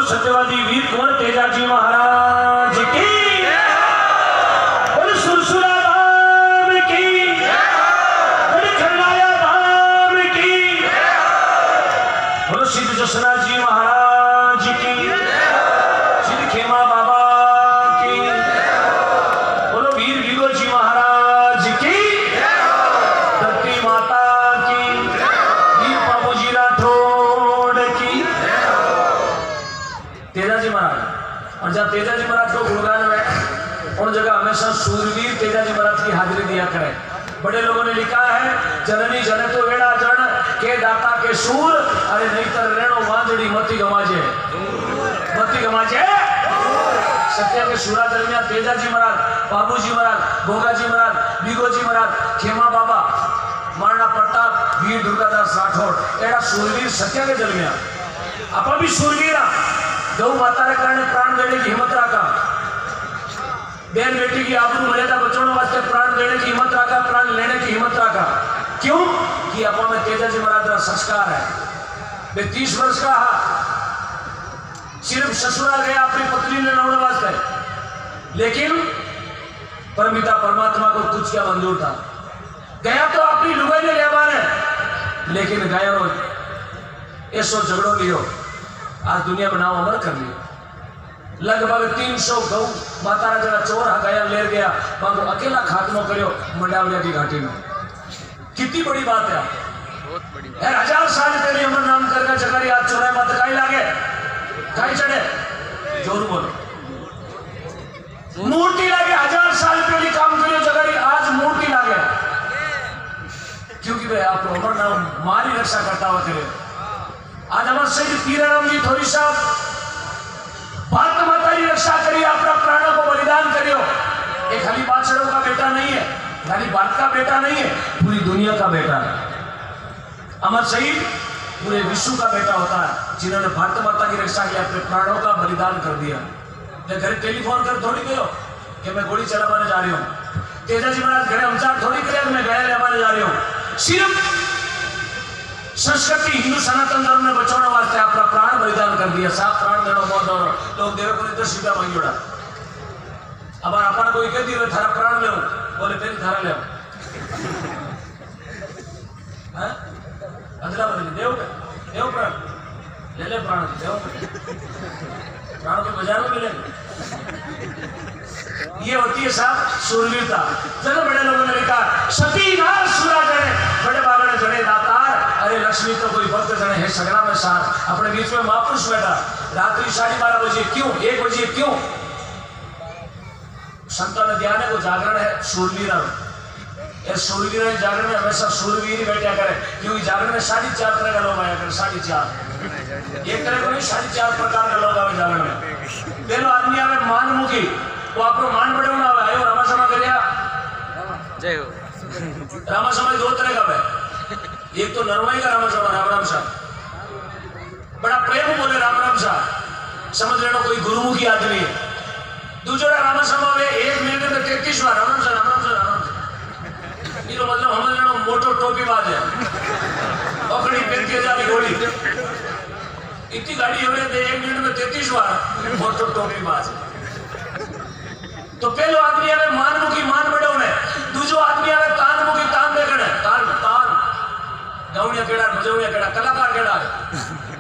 सत्यवादी वीर कुंवर तेजाजी महाराज की, बोलो सुरसुरा धाम की, बोलो खरनाया धाम की, बोलो सिद्ध जसना जी महाराज की, सिद्ध खेमा बाबा की, बोलो वीर विगो जी महाराज की, धरती माता की, वीर बाबूजी राठौड़ की। तेजाजी महाराज, और जहाँ तेजाजी महाराज को गुणगान में उन जगह हमेशा सूरवीर तेजाजी महाराज की हाजिरी दिया करें। बड़े लोगों ने लिखा है, जननी जने तो वेड़ा जन के दाता के सूर, अरे नहीं तर रेणो वांजड़ी मती गमाजे, मती गमाजे। सत्य के सूरा दरमियान तेजाजी महाराज, बाबूजी महाराज, भोगाजी महाराज, बीगोजी महाराज, खेमा बाबा, महाराणा प्रताप, वीर दुर्गादास राठौड़, एड़ा सूरवीर सत्य के दरमियान आप भी सूरवीर गौ माता के कारण प्राण देने की हिम्मत रखा, बहन बेटी की आबरू मर्यादा बचाने वास्ते प्राण देने की हिम्मत रखा, प्राण लेने की हिम्मत रखा। क्यों कि अपा में तेजाजी महाराज का संस्कार है। वे 30 वर्ष का सिर्फ ससुराल गया अपनी पत्नी ने लाने वास्ते, लेकिन परमिता परमात्मा को कुछ क्या मंजूर था। गया तो अपनी लुगाई ने ले माने, लेकिन गया ऐसो झगड़ो लियो, आज दुनिया में नाम अमर कर लियो। लगभग 300 गौ माता जरा चोर गया ले गया, मगर अकेला खात्मो करियो मंडावलिया की घाटी में। कितनी बड़ी बात है बहुत बड़ी बात। यार, 1000 साल पहले अमर नाम करके जगरी आज चोराई मत काई लागे, काई चढ़े जोर बोलो, मूर्ति लागे। 1000 साल पहले काम करियो जगरी आज मूर्ति लागे, क्योंकि भाई आप अमर नाम मारी रक्षा करता हुआ करे। आज हमारे शहीद पीराराम जी थोड़ी साहब भारत माता की रक्षा करिए, अपना प्राणों को बलिदान करियो। एक खाली बादशाहों का बेटा नहीं है, खाली भारत का बेटा नहीं है, पूरी दुनिया का बेटा है। अमर शहीद पूरे विश्व का बेटा होता है, जिन्होंने भारत माता की रक्षा की अपने प्राणों का बलिदान कर दिया। मैं घर टेलीफोन कर थोड़ी गयो कि मैं गोली चलाने जा रही हूँ, तेजाजी महाराज घरे हमचार थोड़ी करे मैं गया लेवाने जा रही हूँ। सिर्फ संस्कृति हिंदू सनातन धर्म ने बचाने वास्ते अपना प्राण बलिदान कर दिया। साफ प्राण देना बहुत और लोग देवे को 10 रुपया मांगोड़ा। अब अपन कोई कह दियो थारा प्राण ले, बोले फिर थारा ले अदला बदली देव देव प्राण ले ले, प्राण देव प्राण तो बाजार में मिलेंगे। ये होती है साहब सूरवीरता। चलो बड़े लोगों ने लिखा, सती नार सुरा जड़े, बड़े बाबा ने जड़े दातार, अरे लक्ष्मी तो कोई भक्त जड़े है सगड़ा में सार। अपने बीच में महापुरुष बैठा, रात्रि 12:30 बजे क्यों, 1 बजे क्यों? संतों ने ध्यान है वो जागरण है सूरवीर। सूरवीर जागरण में हमेशा सूरवीर ही बैठा करे, क्योंकि जागरण में 4.5 तरह का लोग आया करे। 4.5 एक तरह को नहीं, 4.5 प्रकार का लोग आवे जागरण में। पहले आदमी आवे मानमुखी, वो आपको मान बड़े होना आयो रामा समा करिया जय हो। रामा समा 2 तरह का है, एक तो नरवाई का रामा समा राम राम शाह, बड़ा प्रेम बोले राम राम शाह, समझ लेना कोई गुरुमुखी आदमी है। दूसरा रामा समा में 1 मिनट में 33 बार राम राम शाह राम राम शाह राम राम शाह, ये तो मतलब समझ लेना मोटो टोपी बाज है, पकड़ी पेटी जाली घोड़ी इतनी गाड़ी हो रही है 1 मिनट में 33 बार मोटो टोपी बाज। तो पहलो आदमी आवे मानमुखी मान बड़े होने, दूसरो आदमी आवे तानमुखी तान देखने, तान तान गाउनिया केड़ा मजौनिया केड़ा कलाकार केड़ा है।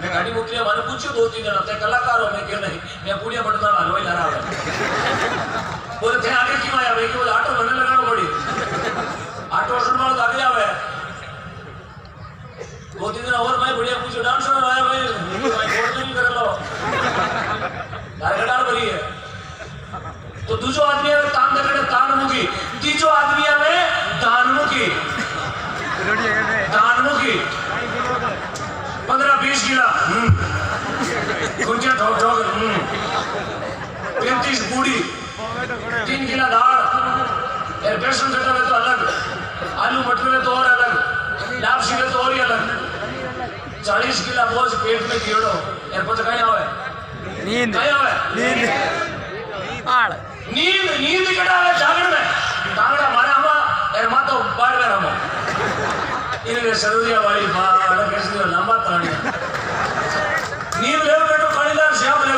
मैं गाड़ी मोकलिया माने पूछ्यो 2-3 जना ते कलाकार हो, मैं क्यों नहीं, मैं पुड़िया पड़ता वालो ही लड़ा है। बोले थे आगे क्यों आया, मैं क्यों ऑटो बनने लगाना पड़ी, ऑटो सुनवा तो आगे आवे 2-3 दिन और मैं बढ़िया पूछो डांस में आया भाई कोर्ट नहीं कर लो गाड़ी भरी है। तो दूसरो आदमी आवे तान देखने तानमुखी, तीसरो आदमी आवे दानमुखी, दानमुखी 15-20 किला गुंजिया ठोक ठोक 35 बूढ़ी 3 किला दाल, बेसन चटा में तो अलग, आलू मटर में तो और अलग, लापसी में तो और ही अलग, 40 किला बोझ पेट में कीड़ो एयरपोर्ट कहीं आवे नींद कहीं आवे नींद आड़ नींद नींद केड़ा है जागरण में कांगड़ा मारे हम एर मा तो बाढ़ में हम इनके सरुदिया वाली बाढ़ कैसे लंबा तानी नींद ले बेटो कालीदार श्याम ले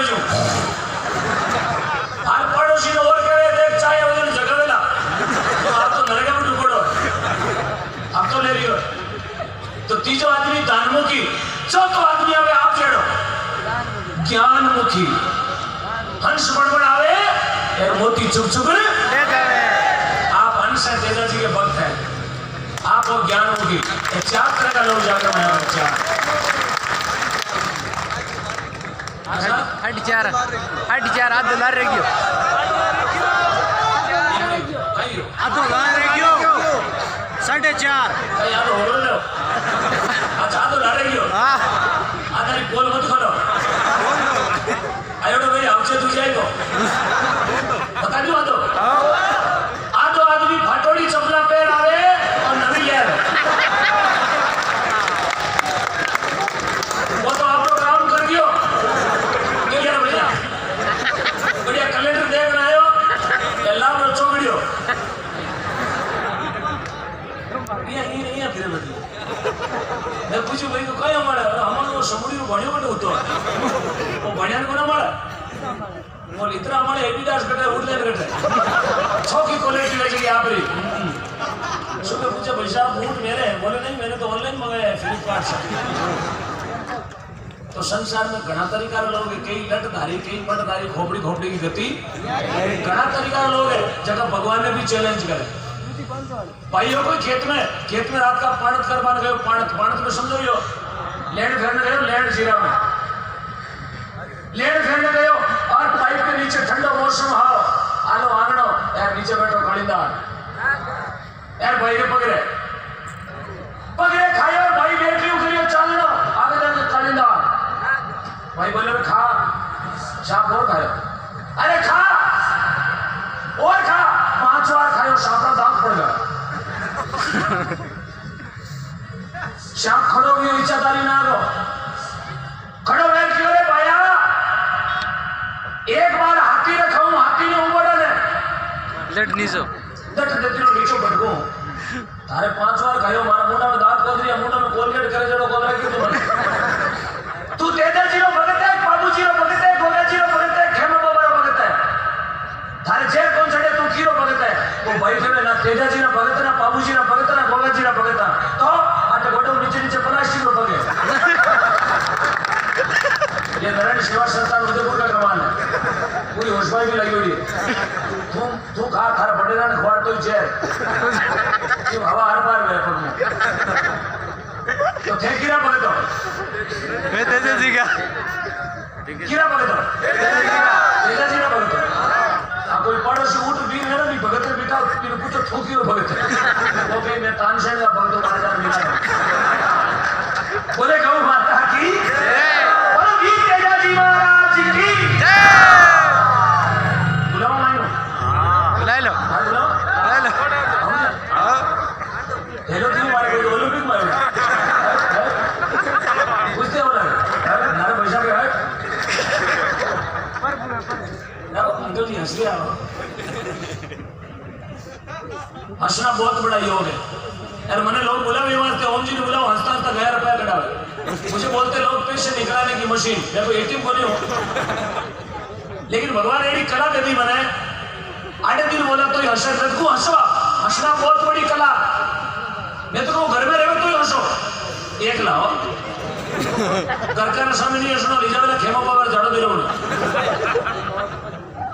तीजो आदमी दानमुखी, चौथो आदमी आवे आप जेड़ो ज्ञानमुखी। हंस बड़बड़ आवे और मोती चुप चुप ले जावे। आप हंस है, तेजा जी के भक्त है, आप वो ज्ञानमुखी। ये चार तरह का लोग जाकर बनाया बच्चा। हट चार आधो लार रह गयो। आधो लार रह गयो 4.5 यार हो लो अच्छा तो लड़े गयो हां आधारी बोल मत खड़ो आयोडो भाई हमसे तू जाएगो बता दो आधो आदमी फाटोड़ी चपला पैर आवे और नवी ले आवे वो तो आप लोग काम कर दियो क्या यार भैया बढ़िया कैलेंडर देख रहे हो एल्लाह नो चोगड़ियो ये फिर बदली मैं पूछू भाई तो कई हमारे वो समुद्री को बढ़िया बड़े होतो वो बढ़िया को ना मारा वो इतना हमारे एबिदास कटे उड़लेन कटे छोकी क्वालिटी ले जाके आप री सुबह पूछा भाई साहब बूट मेरे हैं बोले नहीं मैंने तो ऑनलाइन मंगाया है फ्लिपकार्ट से तो संसार में घना तरीका लोग है कई लटधारी कई पटधारी खोपड़ी की गति घना तरीका लोग है जगह भगवान ने भी चैलेंज करे भाइयों को खेत में रात का पाणत करवाने गए पाणत में समझो यो लैंड फेरने गए लैंड जीरा में लैंड फेरने गए और पाइप के नीचे ठंडा मौसम हाओ आलो आंगड़ो यार नीचे बैठो कालीदार यार भाई के पगड़े खायो भाई बैटरी उखड़ियो चलनो आगे जाके कालीदार भाई बोले खा शाप और खायो अरे खा और खा 5 बार खायो शाप का दांत पड़ गया शाप खड़ो हुई इच्छादारी ना रो खड़ो है क्यों रे भाया एक बार हाथी रखाऊं हाथी ने उबड़ा ने लट नीचो दट देती नीचो भटको तारे 5 बार खायो मारा मुंडा में दांत खोद दिया मुंडा में कोलगेट करे जड़ो कोलरा क्यों तू तेजा जी रो भगत है बाबू जी रो भगत है गोगा जी रो भगत है खेमा बाबा रो भगत है थारे जेल कौन चढ़े तू कीरो भगत है वो भाई थे ना तेजा जी रो भगत ना बाबू जी रो भगत ना गोगा जी रो भगत तो आटे गोटो नीचे प्लास्टिक रो भगे ये नारायण सेवा संस्थान उदयपुर का कमाल है पूरी होशबाई भी लगी हुई है तू खा थारा बड़ेरा ने खवाड़ तो जेल क्यों हवा हर बार में पग में तो थे कीरा भगत मैं तेजे जी का कीरा भगत तेजा जी ना भगत कोई पड़ोसी उठ भी है ना भी भगत ने बेटा तेरे पूछो ठोकी हो भगत वो कहीं मैं तानसेन का भगत महाराज मिला बोले गौ माता की बोलो वीर तेजा जी महाराज की बुलाओ मानो बुला लो बुलाओ हेलो क्यों मारे कोई ओलंपिक मारो पूछते हो ना नारे पैसा के है अंकल जी हंस गया हंसना बहुत बड़ा योग है यार मैंने लोग बोला भी मारते ओम जी ने बोला हंसता हंसता गया रुपया कटावे मुझे बोलते लोग पैसे निकलाने की मशीन मैं कोई एटीएम को नहीं हूं लेकिन भगवान एडी कला दे दी मैंने आधे दिन बोला तो हंसे को हंसवा हंसना बहुत बड़ी कला मैं तो कहूँ घर में रहो तो ही हंसो एक लाओ घर का नशा में नहीं हंसना लीजा वाला खेमा पावर झाड़ो दे रहा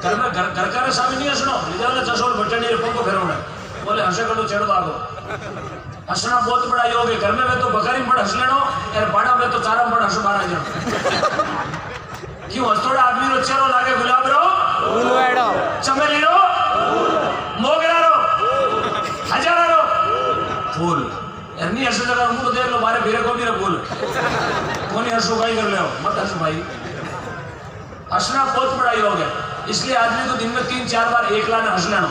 घर का नशा में नहीं हंसना लीजा वाला चशोल बट्टे नहीं पंखो फेरवना बोले हंसे करो चढ़ दागो हंसना बहुत बड़ा योग है घर में मैं तो बकरी में हंस लेनो यार बाड़ा में तो चारा में हंसो बारा जाओ क्यों हंसोड़ा आदमी रो चेहरो लागे गुलाब रो उलवेड़ो चमेली रो मोगरा रो हजारा रो फूल यार नहीं हंसो जगह मुंह देख लो मारे भीरे को भी रो फूल कोनी हंसो भाई कर ले मत हंसो भाई हंसना बहुत बड़ा योग है इसलिए आदमी को दिन में 3-4 बार एक लाने हंस लेना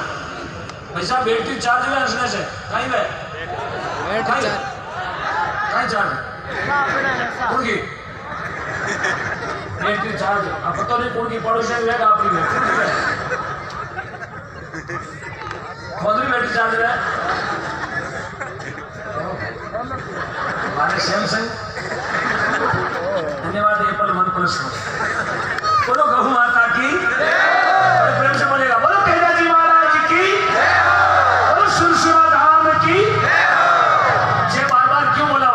पैसा बैटरी चार्ज में हंसने से कहीं में कहीं चार्ज कुड़की बैटरी चार्ज अब पता नहीं कुड़की पड़ोसी में आपकी में खोदरी बैटरी चार्ज है हमारे सैमसंग धन्यवाद एप्पल वन प्लस बोलो गौ माता की प्रेम से बोलेगा बोलो तेजा जी महाराज की बोलो सुरसुरा धाम की जे बार बार क्यों बोला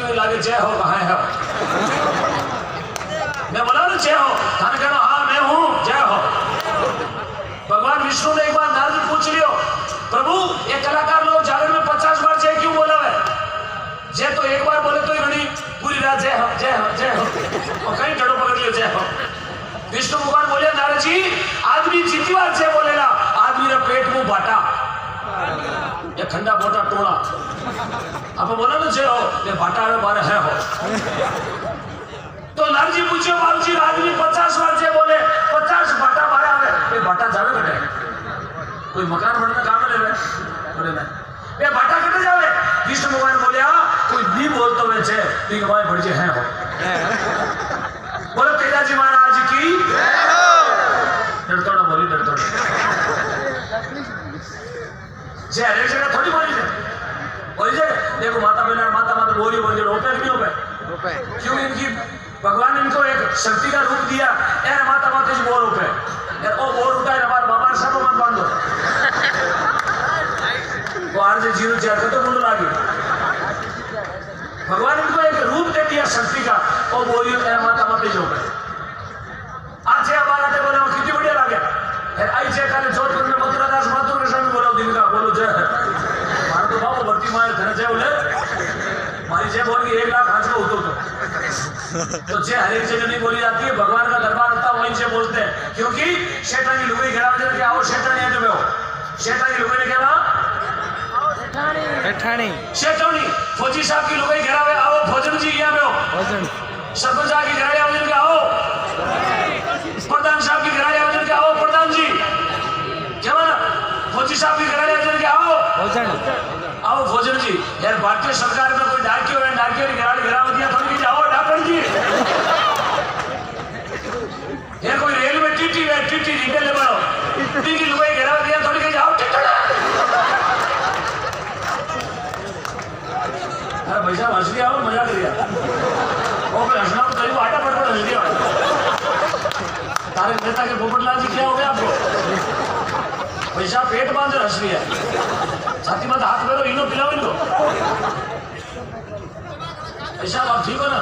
लगती हुई लागे जय हो कहाँ है मैं बोला ना जय हो थाने कहना हाँ मैं हूँ जय हो भगवान विष्णु ने एक बार नारद पूछ लियो प्रभु ये कलाकार लोग जागर में 50 बार जय क्यों बोला है जय तो एक बार बोले तो घड़ी पूरी रात जय हो जय हो जय हो और कहीं जड़ों पकड़ लियो जय हो विष्णु भगवान बोले नारद जी आदमी जितनी बार जय बोलेगा आदमी का पेट मुंह बाटा ये ठंडा बोटा टोला आप बोला ना जय हो ये बाटा में बारे है हो तो नारद जी पूछियो बाबू जी आदमी 50 बार जय बोले 50 बाटा बारे आवे ये बाटा जावे कटे कोई मकान बनने काम ले बोले ना ये बाटा कटे जावे विष्णु भगवान बोले कोई नहीं बोलतो वे छे ठीक भाई बढ़ जे है हो बोलो तेजाजी महाराज की डरतो ना बोली डरतो जे हर एक जगह थोड़ी बोली जे देखो माता बहना माता माता बोली बोली रोपे नहीं होपे क्यों इनकी भगवान ने इनको एक शक्ति का रूप दिया यार माता माता जी बोर उठे यार ओ बोर उठा है हमारे बाबा सब मत बांधो वो आर जे जीरो चार तो मुंड लागी भगवान इनको एक रूप दे दिया शक्ति का ओ बोलियो यार माता माता जी उठे आज जे हमारा ते बोले कितनी बढ़िया लगे यार आई जे काले जोधपुर में मथुरा दास माथुर के सामने बोलो दिन का बोलो जय मार तो बाबू भक्ति मार घर जय बोले मारी जय बोल के 1 लाख हाथ में उतर तो जे हर एक जगह नहीं बोली जाती है भगवान का दरबार होता वहीं से बोलते हैं क्योंकि शैतान की लुगाई घेरा वजह के आओ शैतान है जो शैतान की लुगाई ने कहवा शैतानी फौजी साहब की लुगाई घेरा हुए आओ भोजन जी यहाँ में हो सरपंच साहब की घेरा वजह के आओ प्रधान साहब की घेरा वजह के आओ प्रधान जी क्या माना फौजी साहब की घेरा वजह के आओ भोजन जी यार भारतीय सरकार में कोई डाकियो है डाकियो की घेरा दिया थोड़ी की जाओ डाकन जी यार कोई रेल में टीटी है टीटी रिटेल ले बढ़ो टीटी की लुगाई घेरा दिया थोड़ी की जाओ टिकट अरे भाई साहब हंस लिया मजा कर दिया वो कोई हंसना तो करीब आटा पड़ हंस दिया तारक मेहता के पोपटलाल जी क्या हो गया आपको पैसा पेट बांध हंस लिया छाती में हाथ फेरो इनो पिलाओ इनको ऐसा आप ठीक हो ना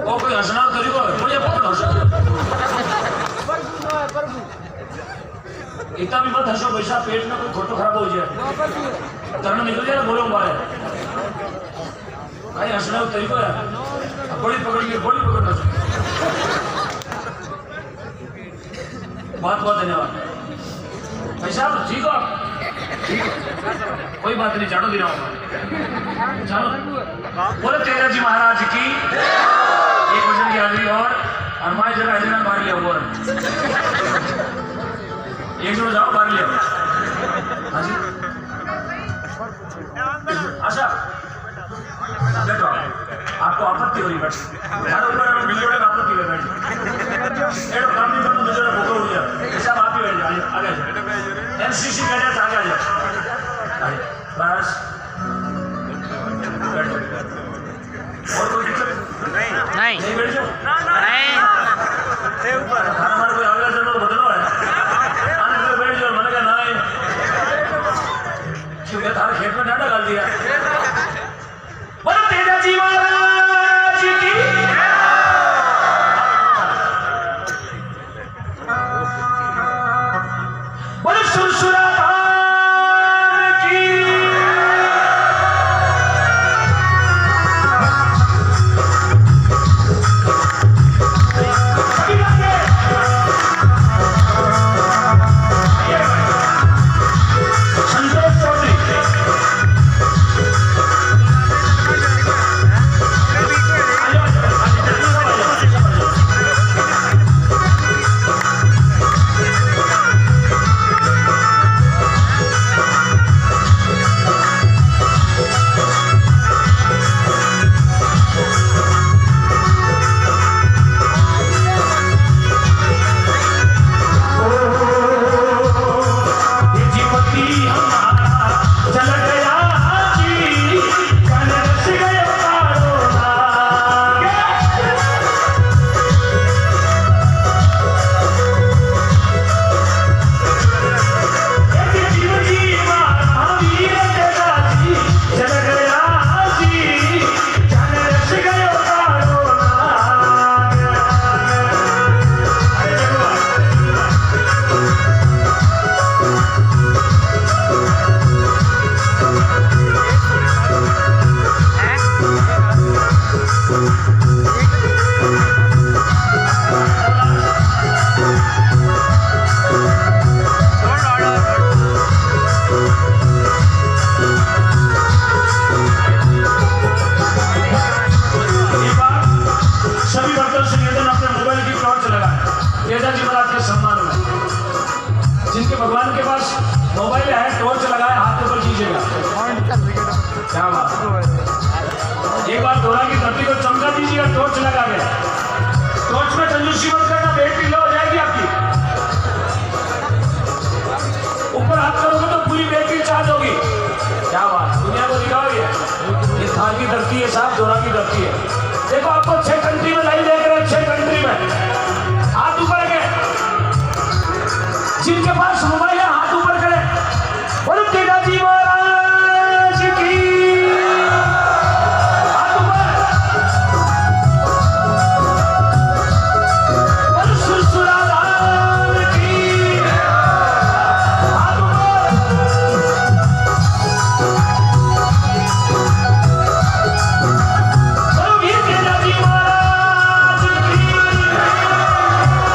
वो कोई हंसना तरीको है बढ़िया पकड़ हंसो इतना भी मत हंसो पैसा पेट में कोई खोटो खराब हो जाए तरण निकल जाए ना बोलो मारे कहीं हंसना का तरीको है बड़ी पकड़ के बड़ी पकड़ हंसो बहुत बहुत धन्यवाद भाई साहब ठीक हो ठीक कोई बात नहीं जानो दिना चलो बोले तेजा जी महाराज की एक वचन की हाजिरी और हमारी जगह हाजिर बार लिया वो एक जोड़ जाओ बार लिया हाजी आशा बैठो आपको आपत्ति हो रही बैठ ऊपर बिजोड़े आपत्ति हो बैठ काम नहीं करना बिजोड़े भूखा हो गया सब आप ही बैठ जाइए आगे जाओ एनसीसी कैडेट आगे आ जाओ बस और कोई दिक्कत नहीं बैठ जाओ हमारा कोई अगला जन्म बदलो है आने बैठ जाओ मैंने कहा नहीं क्यों थारे खेत में डांडा डाल दिया बोलो तेजा जी महाराज की बोलो सुरसुरा क्या बात। एक बार धोरा की धरती को चमका दीजिएगा टॉर्च लगा के। टॉर्च में कंजूसी मत करना, बैटरी लो हो जाएगी आपकी। ऊपर हाथ करोगे तो पूरी बैटरी चार्ज होगी। क्या बात, दुनिया को दिखाओ ये थार की धरती है साहब, धोरा की धरती है। देखो आपको 6 कंट्री में लाइव देख रहे हैं, 6 कंट्री में। हाथ ऊपर के, जिनके पास मोबाइल है हाथ ऊपर करें। बोलो तेजाजी महाराज की, हाथ ऊपर। बोलो सुरसुराधाम की, हाथ ऊपर। बोलो वीर तेजाजी महाराज की।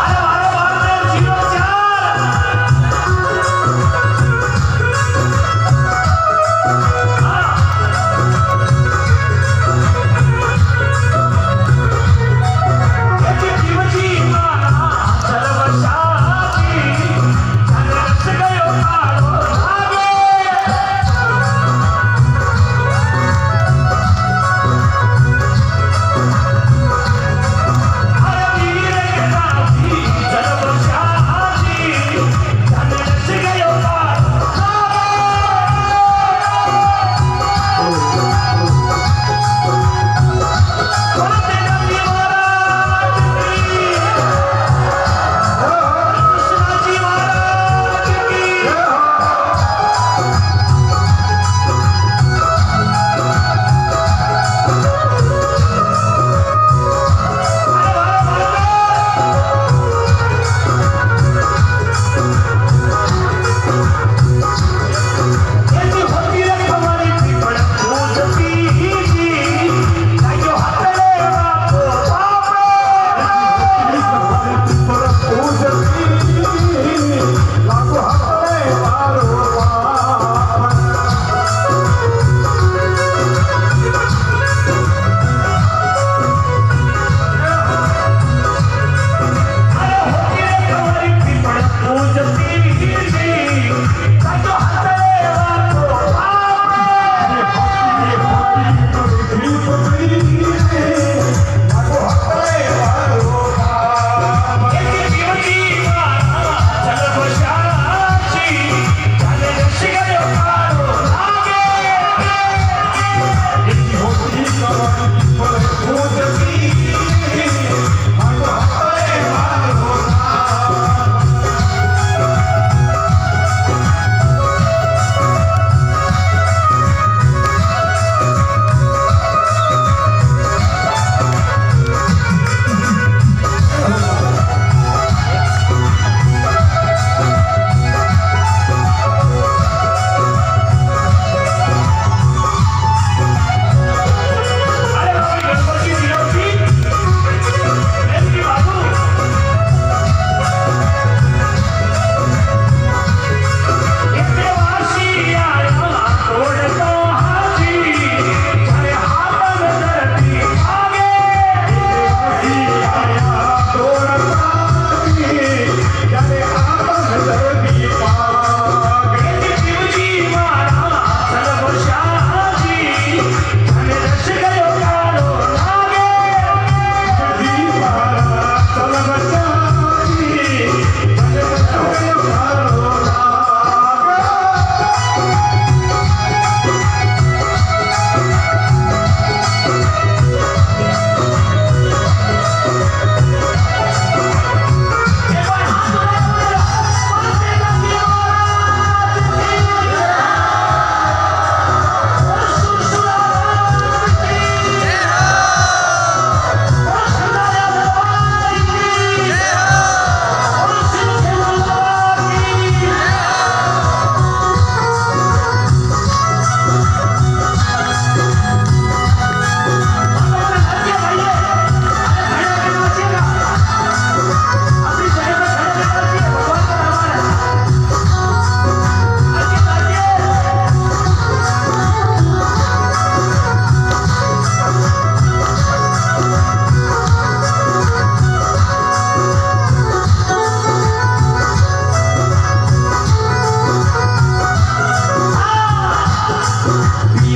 अरे 12 12 04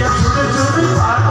ये छोटे छोटे पाठ